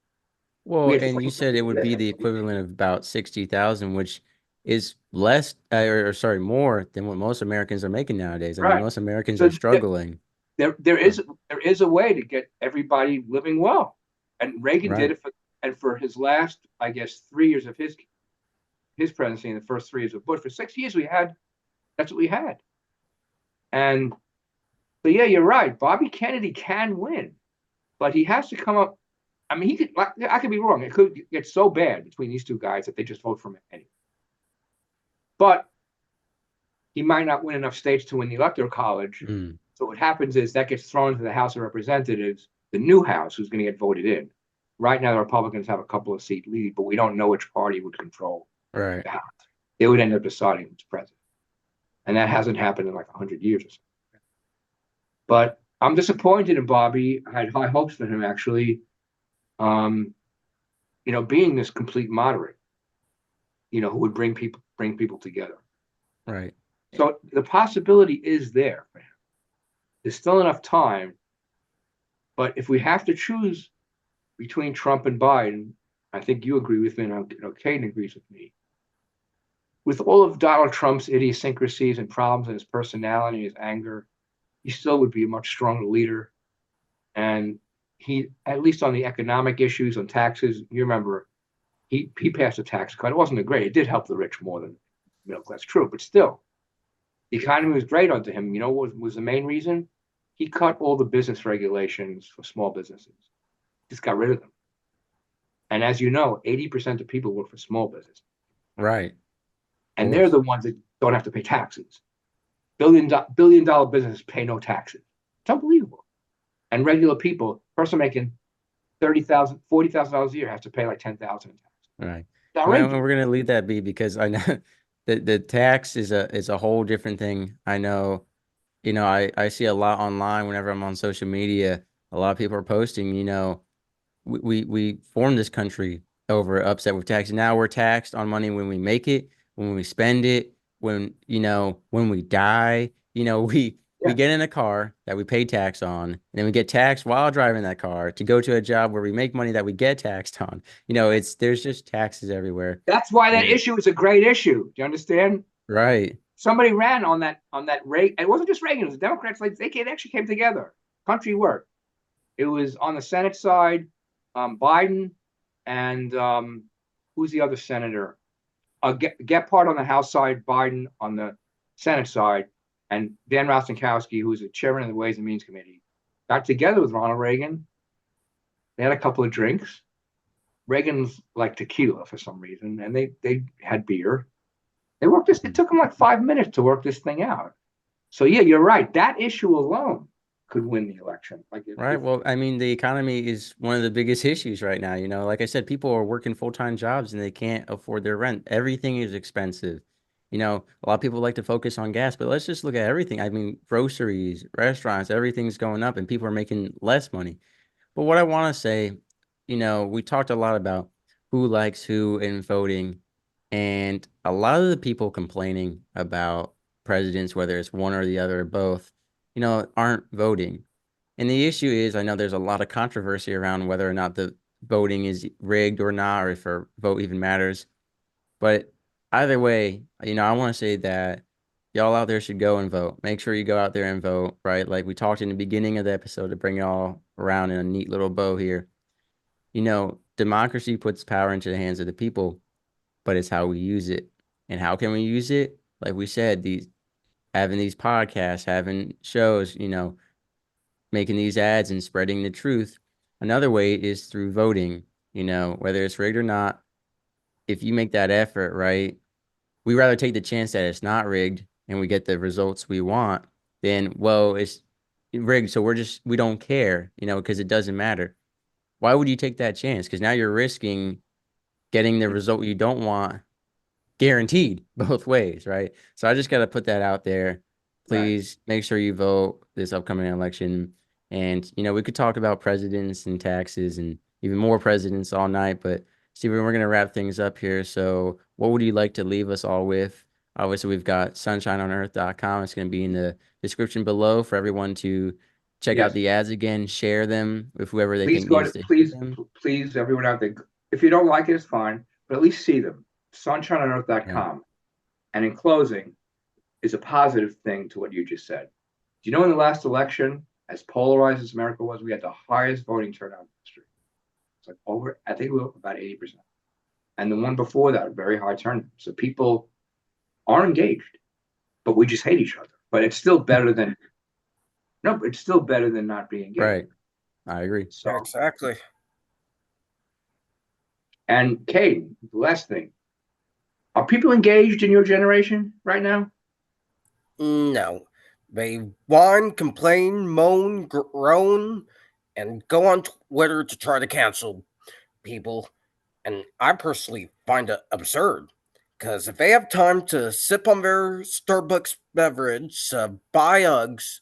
Well, and you said it would be the equivalent of about 60,000, which is less, more than what most Americans are making nowadays. I mean, most Americans are struggling. There is a way to get everybody living well, and Reagan did it for his last, I guess, 3 years of his presidency, and the first 3 years of Bush. For 6 years, that's what we had. And so, yeah, you're right. Bobby Kennedy can win, but he has to come up. I mean, I could be wrong. It could get so bad between these two guys that they just vote for him anyway. But he might not win enough states to win the Electoral College. So what happens is that gets thrown to the House of Representatives, the new House, who's going to get voted in. Right now, the Republicans have a couple of seat lead, but we don't know which party would control the House. They would end up deciding who's president. And that hasn't happened in like 100 years or so. But I'm disappointed in Bobby. I had high hopes for him, actually. Being this complete moderate, who would bring people together. Right. So the possibility is there for him. There's still enough time. But if we have to choose between Trump and Biden, I think you agree with me, and Kadin agrees with me. With all of Donald Trump's idiosyncrasies and problems and his personality, his anger, he still would be a much stronger leader. And he, at least on the economic issues, on taxes, you remember, he passed a tax cut. It wasn't great. It did help the rich more than the middle class, true, but still, the economy was great onto him. You know what was the main reason? He cut all the business regulations for small businesses. Just got rid of them. And as you know, 80% of people work for small business. Right. And they're the ones that don't have to pay taxes. $1 billion businesses pay no taxes. It's unbelievable. And regular people, person making $30,000, $40,000 a year has to pay like $10,000 in tax. Right. Well, we're gonna leave that be, because I know the tax is a whole different thing. I know, I see a lot online whenever I'm on social media. A lot of people are posting, we formed this country over upset with taxes. Now we're taxed on money when we make it, when we spend it, when we die. We get in a car that we pay tax on, and then we get taxed while driving that car to go to a job where we make money that we get taxed on. There's just taxes everywhere. That's why that issue is a great issue. Do you understand? Right. Somebody ran on that Reagan. It wasn't just Reagan. It was the Democrats. They actually came together. Country worked. It was on the Senate side, Biden, and who's the other senator? Gephardt on the House side, Biden on the Senate side. And Dan Rostenkowski, who was the chairman of the Ways and Means Committee, got together with Ronald Reagan. They had a couple of drinks. Reagan's like tequila for some reason, and they had beer. They worked this. It took them like 5 minutes to work this thing out. So yeah, you're right. That issue alone could win the election. Right. Well, I mean, the economy is one of the biggest issues right now. Like I said, people are working full-time jobs and they can't afford their rent. Everything is expensive. A lot of people like to focus on gas, but let's just look at everything. I mean, groceries, restaurants, everything's going up and people are making less money. But what I want to say, we talked a lot about who likes who in voting, and a lot of the people complaining about presidents, whether it's one or the other or both, aren't voting. And the issue is, I know there's a lot of controversy around whether or not the voting is rigged or not, or if a vote even matters. But either way, I want to say that y'all out there should go and vote. Make sure you go out there and vote, right? Like we talked in the beginning of the episode to bring y'all around in a neat little bow here. Democracy puts power into the hands of the people, but it's how we use it. And how can we use it? Like we said, having these podcasts, having shows, making these ads and spreading the truth. Another way is through voting, whether it's rigged or not. If you make that effort, right, we rather take the chance that it's not rigged and we get the results we want than, well, it's rigged. So we don't care, because it doesn't matter. Why would you take that chance? Because now you're risking getting the result you don't want guaranteed both ways, right? So I just got to put that out there. Please make sure you vote this upcoming election. And, we could talk about presidents and taxes and even more presidents all night, but Steven, we're going to wrap things up here. So what would you like to leave us all with? Obviously, we've got sunshineonearth.com. It's going to be in the description below for everyone to check out the ads again, share them with whoever they Please think go needs to, to hear please, them. please, everyone out there, if you don't like it, it's fine, but at least see them. Yeah. Sunshineonearth.com. And in closing, is a positive thing to what you just said. Do you know in the last election, as polarized as America was, we had the highest voting turnout in history. It's like I think we were about 80%. And the one before that, very high turnout. So people are engaged, but we just hate each other. But it's still better than it's still better than not being engaged. Right. I agree. So Exactly. And Kadin, the last thing. Are people engaged in your generation right now? No. They whine, complain, moan, groan, and go on Twitter to try to cancel people. And I personally find it absurd. Because if they have time to sip on their Starbucks beverage, buy Uggs,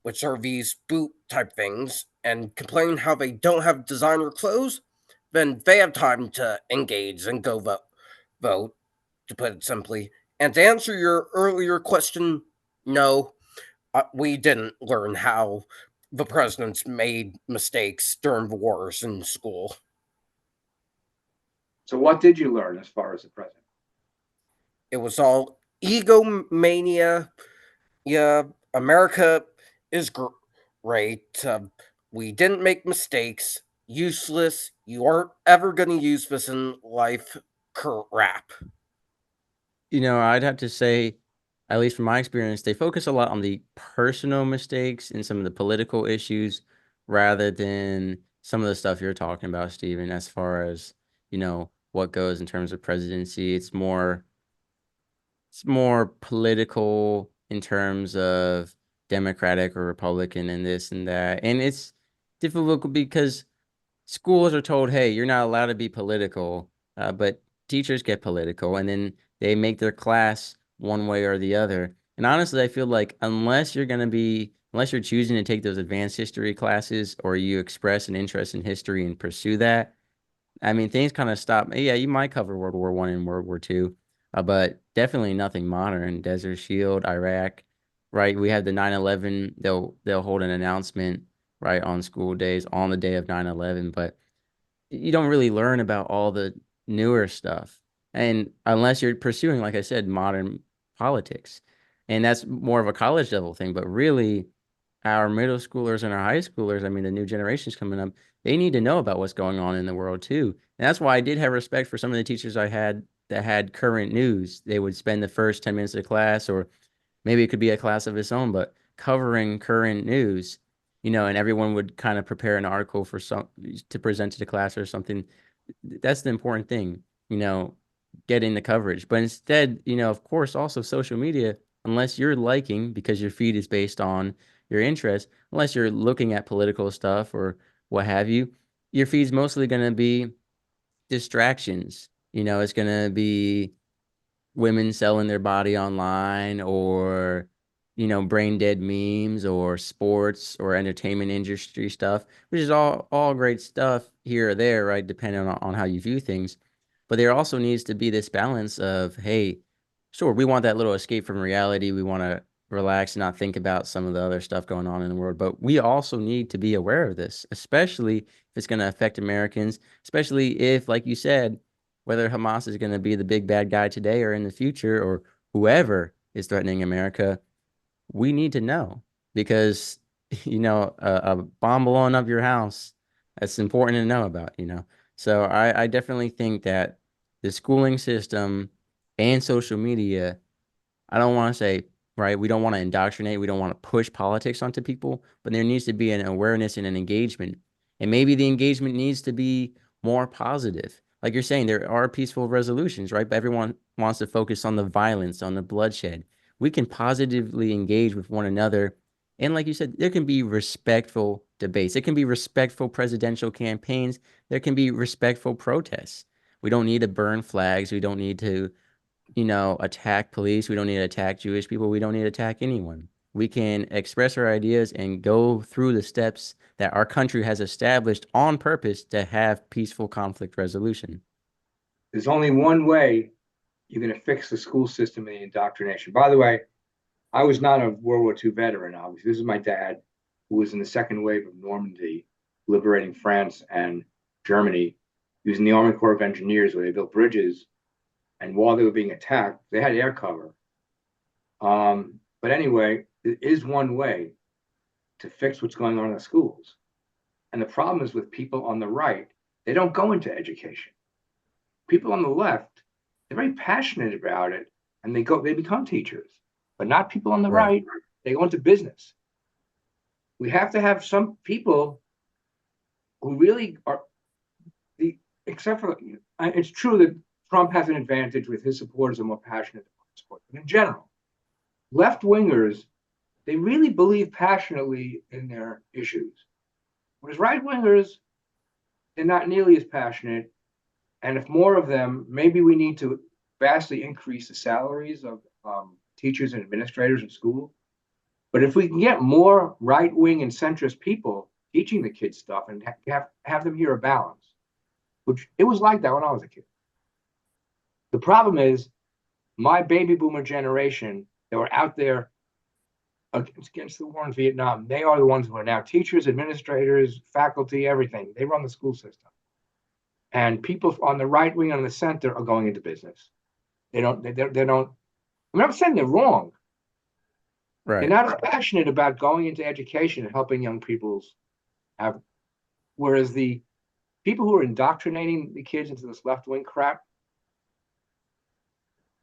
which are these boot type things, and complain how they don't have designer clothes, then they have time to engage and go vote, to put it simply. And to answer your earlier question, no, we didn't learn how the presidents made mistakes during the wars in school. So what did you learn as far as the president? It was all egomania. Yeah, America is great. We didn't make mistakes. Useless. You aren't ever going to use this in life. Crap. I'd have to say, at least from my experience, they focus a lot on the personal mistakes and some of the political issues rather than some of the stuff you're talking about, Stephen, as far as, what goes in terms of presidency. It's more political in terms of Democratic or Republican and this and that. And it's difficult because schools are told, hey, you're not allowed to be political, but teachers get political and then they make their class one way or the other. And honestly, I feel like unless you're choosing to take those advanced history classes or you express an interest in history and pursue that, I mean, things kind of stop. Yeah, you might cover World War I and World War II, but definitely nothing modern. Desert Shield, Iraq, right? We have the 9/11. They'll hold an announcement right on school days on the day of 9/11, but you don't really learn about all the newer stuff. And unless you're pursuing, like I said, modern politics. And that's more of a college level thing. But really, our middle schoolers and our high schoolers, I mean, the new generations coming up, they need to know about what's going on in the world too. And that's why I did have respect for some of the teachers I had that had current news. They would spend the first 10 minutes of class, or maybe it could be a class of its own, but covering current news, and everyone would kind of prepare an article to present to the class or something. That's the important thing, getting the coverage. But instead, of course, also social media, unless you're liking because your feed is based on your interest, unless you're looking at political stuff or what have you, your feed's mostly going to be distractions. It's going to be women selling their body online or brain dead memes or sports or entertainment industry stuff, which is all great stuff here or there, right, depending on how you view things. But there also needs to be this balance of, hey, sure, we want that little escape from reality, we want to relax and not think about some of the other stuff going on in the world, but we also need to be aware of this, especially if it's going to affect Americans, especially if, like you said, whether Hamas is going to be the big bad guy today or in the future or whoever, is threatening America, we need to know because, a bomb blowing up your house, that's important to know about. So I definitely think that the schooling system and social media, I don't want to say, right, we don't want to indoctrinate, we don't want to push politics onto people, but there needs to be an awareness and an engagement. And maybe the engagement needs to be more positive. Like you're saying, there are peaceful resolutions, right? But everyone wants to focus on the violence, on the bloodshed. We can positively engage with one another. And like you said, there can be respectful debates. There can be respectful presidential campaigns. There can be respectful protests. We don't need to burn flags. We don't need to attack police. We don't need to attack Jewish people. We don't need to attack anyone. We can express our ideas and go through the steps that our country has established on purpose to have peaceful conflict resolution. There's only one way you're going to fix the school system and the indoctrination. By the way, I was not a World War II veteran, obviously. This is my dad, who was in the second wave of Normandy, liberating France and Germany. He was in the Army Corps of Engineers, where they built bridges. And while they were being attacked, they had air cover. But anyway, there is one way to fix what's going on in the schools. And the problem is with people on the right, they don't go into education. People on the left, they're very passionate about it, and they become teachers. But not people on the right. They go into business. We have to have some people who really are except for, it's true that Trump has an advantage with his supporters are more passionate about sport. But in general, left-wingers, they really believe passionately in their issues. Whereas right-wingers, they're not nearly as passionate. And if more of them, maybe we need to vastly increase the salaries of teachers and administrators in school. But if we can get more right-wing and centrist people teaching the kids stuff and have them hear a balance, which it was like that when I was a kid. The problem is my baby boomer generation that were out there against the war in Vietnam, they are the ones who are now teachers, administrators, faculty, everything. They run the school system. And people on the right wing and on the center are going into business. They don't, I'm not saying they're wrong. Right. They're not as passionate about going into education and helping young people have, whereas the people who are indoctrinating the kids into this left-wing crap,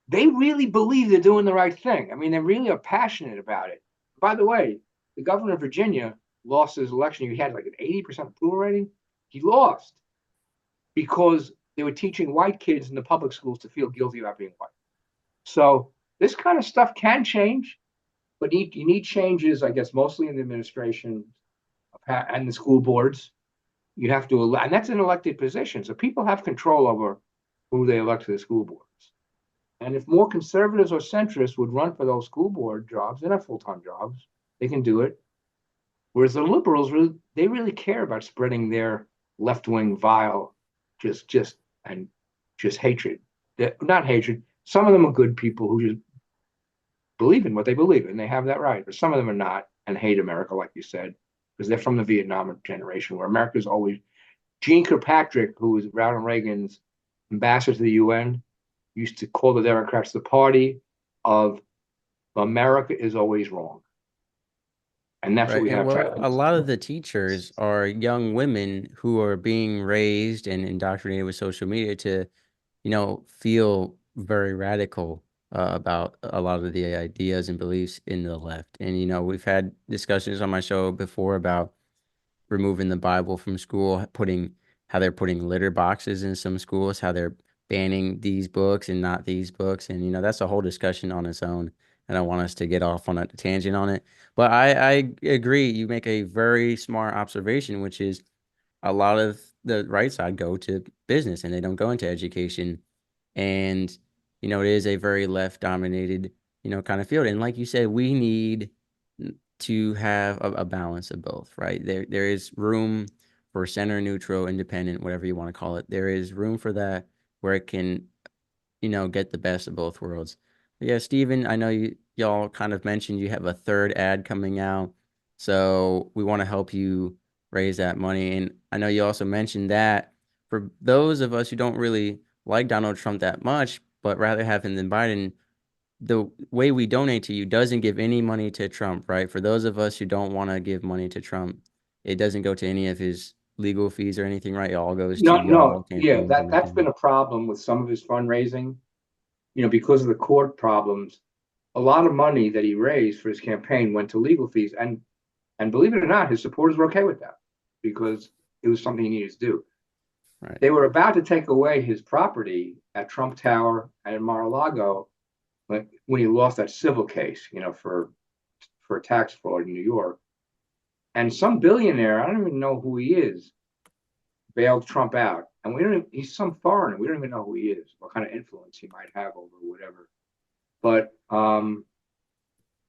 they really believe they're doing the right thing. I mean, they really are passionate about it. By the way, the governor of Virginia lost his election. He had like an 80% approval rating. He lost because they were teaching white kids in the public schools to feel guilty about being white. So this kind of stuff can change, but you need changes, I guess, mostly in the administration and the school boards. You have to elect, and that's an elected position. So people have control over who they elect to the school boards. And if more conservatives or centrists would run for those school board jobs, they're not full-time jobs, they can do it. Whereas the liberals, they really care about spreading their left-wing vile, just hatred. Not hatred. Some of them are good people who just believe in what they believe in. They have that right. But some of them are not and hate America, like you said, because they're from the Vietnam generation, where America's always. Gene Kirkpatrick, who was Ronald Reagan's ambassador to the UN, used to call the Democrats the party of America is always wrong. And that's what we have. Well, a lot of the teachers are young women who are being raised and indoctrinated with social media to, feel very radical about a lot of the ideas and beliefs in the left. And, we've had discussions on my show before about removing the Bible from school, how they're putting litter boxes in some schools, how they're banning these books and not these books. And, that's a whole discussion on its own. I don't want us to get off on a tangent on it. But I agree. You make a very smart observation, which is a lot of the right side go to business and they don't go into education. And, it is a very left dominated, kind of field. And like you said, we need to have a balance of both, right? There is room for center, neutral, independent, whatever you want to call it. There is room for that where it can, get the best of both worlds. But yeah, Stephen, I know y'all kind of mentioned you have a third ad coming out. So we want to help you raise that money. And I know you also mentioned that for those of us who don't really like Donald Trump that much, but rather have him than Biden, the way we donate to you doesn't give any money to Trump, right? For those of us who don't want to give money to Trump, it doesn't go to any of his legal fees or anything, right? It all goes to y'all, Yeah, campaigns and that's been everything. a problem with some of his fundraising, because of the court problems. A lot of money that he raised for his campaign went to legal fees, and believe it or not, his supporters were okay with that because it was something he needed to do. Right. They were about to take away his property at Trump Tower and in Mar-a-Lago when he lost that civil case, for tax fraud in New York. And some billionaire, I don't even know who he is, bailed Trump out. And he's some foreigner. We don't even know who he is, what kind of influence he might have over whatever. But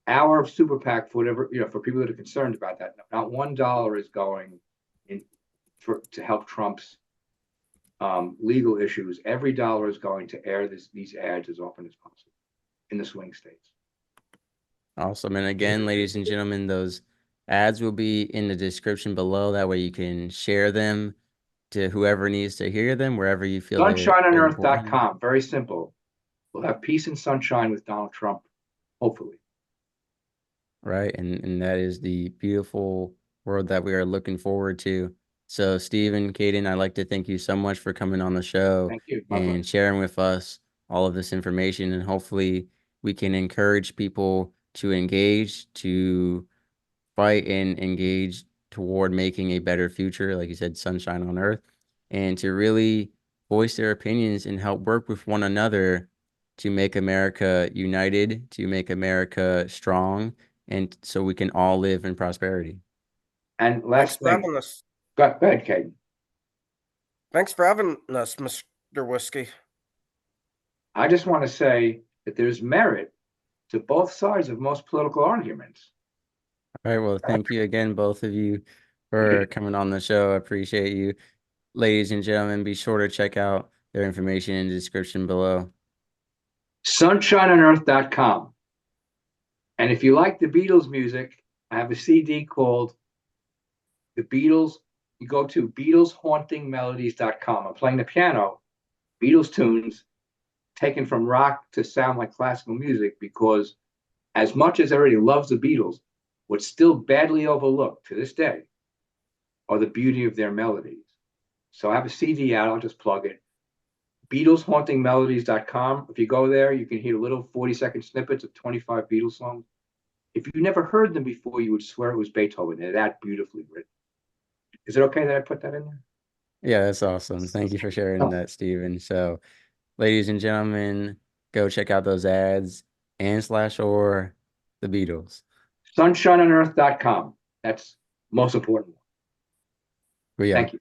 our super PAC, for whatever, for people that are concerned about that, not $1 is going in to help Trump's legal issues. Every dollar is going to air these ads as often as possible in the swing states. Awesome. And again, ladies and gentlemen, those ads will be in the description below. That way you can share them to whoever needs to hear them, wherever you feel they're important. SunshineOnEarth.com. Very simple. We'll have peace and sunshine with Donald Trump, hopefully. Right. And that is the beautiful world that we are looking forward to. So, Stephen, Kadin, I'd like to thank you so much for coming on the show Thank you. and sharing with us all of this information. And hopefully we can encourage people to engage, to fight and engage toward making a better future, like you said, sunshine on earth, and to really voice their opinions and help work with one another to make America united, to make America strong, and so we can all live in prosperity. And Thanks last for thing, having us. go ahead, Kate. Thanks for having us, Mr. Whiskey. I just want to say that there's merit to both sides of most political arguments. All right. Well, thank you again, both of you, for coming on the show. I appreciate you. Ladies and gentlemen, be sure to check out their information in the description below. SunshineOnEarth.com. And if you like the Beatles music, I have a CD called The Beatles. You go to BeatlesHauntingMelodies.com. I'm playing the piano, Beatles tunes, taken from rock to sound like classical music, because as much as everybody loves the Beatles, what's still badly overlooked to this day are the beauty of their melodies. So I have a CD out, I'll just plug it. BeatlesHauntingMelodies.com. If you go there, you can hear little 40-second snippets of 25 Beatles songs. If you never heard them before, you would swear it was Beethoven. They're that beautifully written. Is it okay that I put that in there? Yeah, that's awesome. Thank you for sharing that, Stephen. So, ladies and gentlemen, go check out those ads and /or the Beatles. SunshineOnEarth.com. That's most important. We Thank out. you.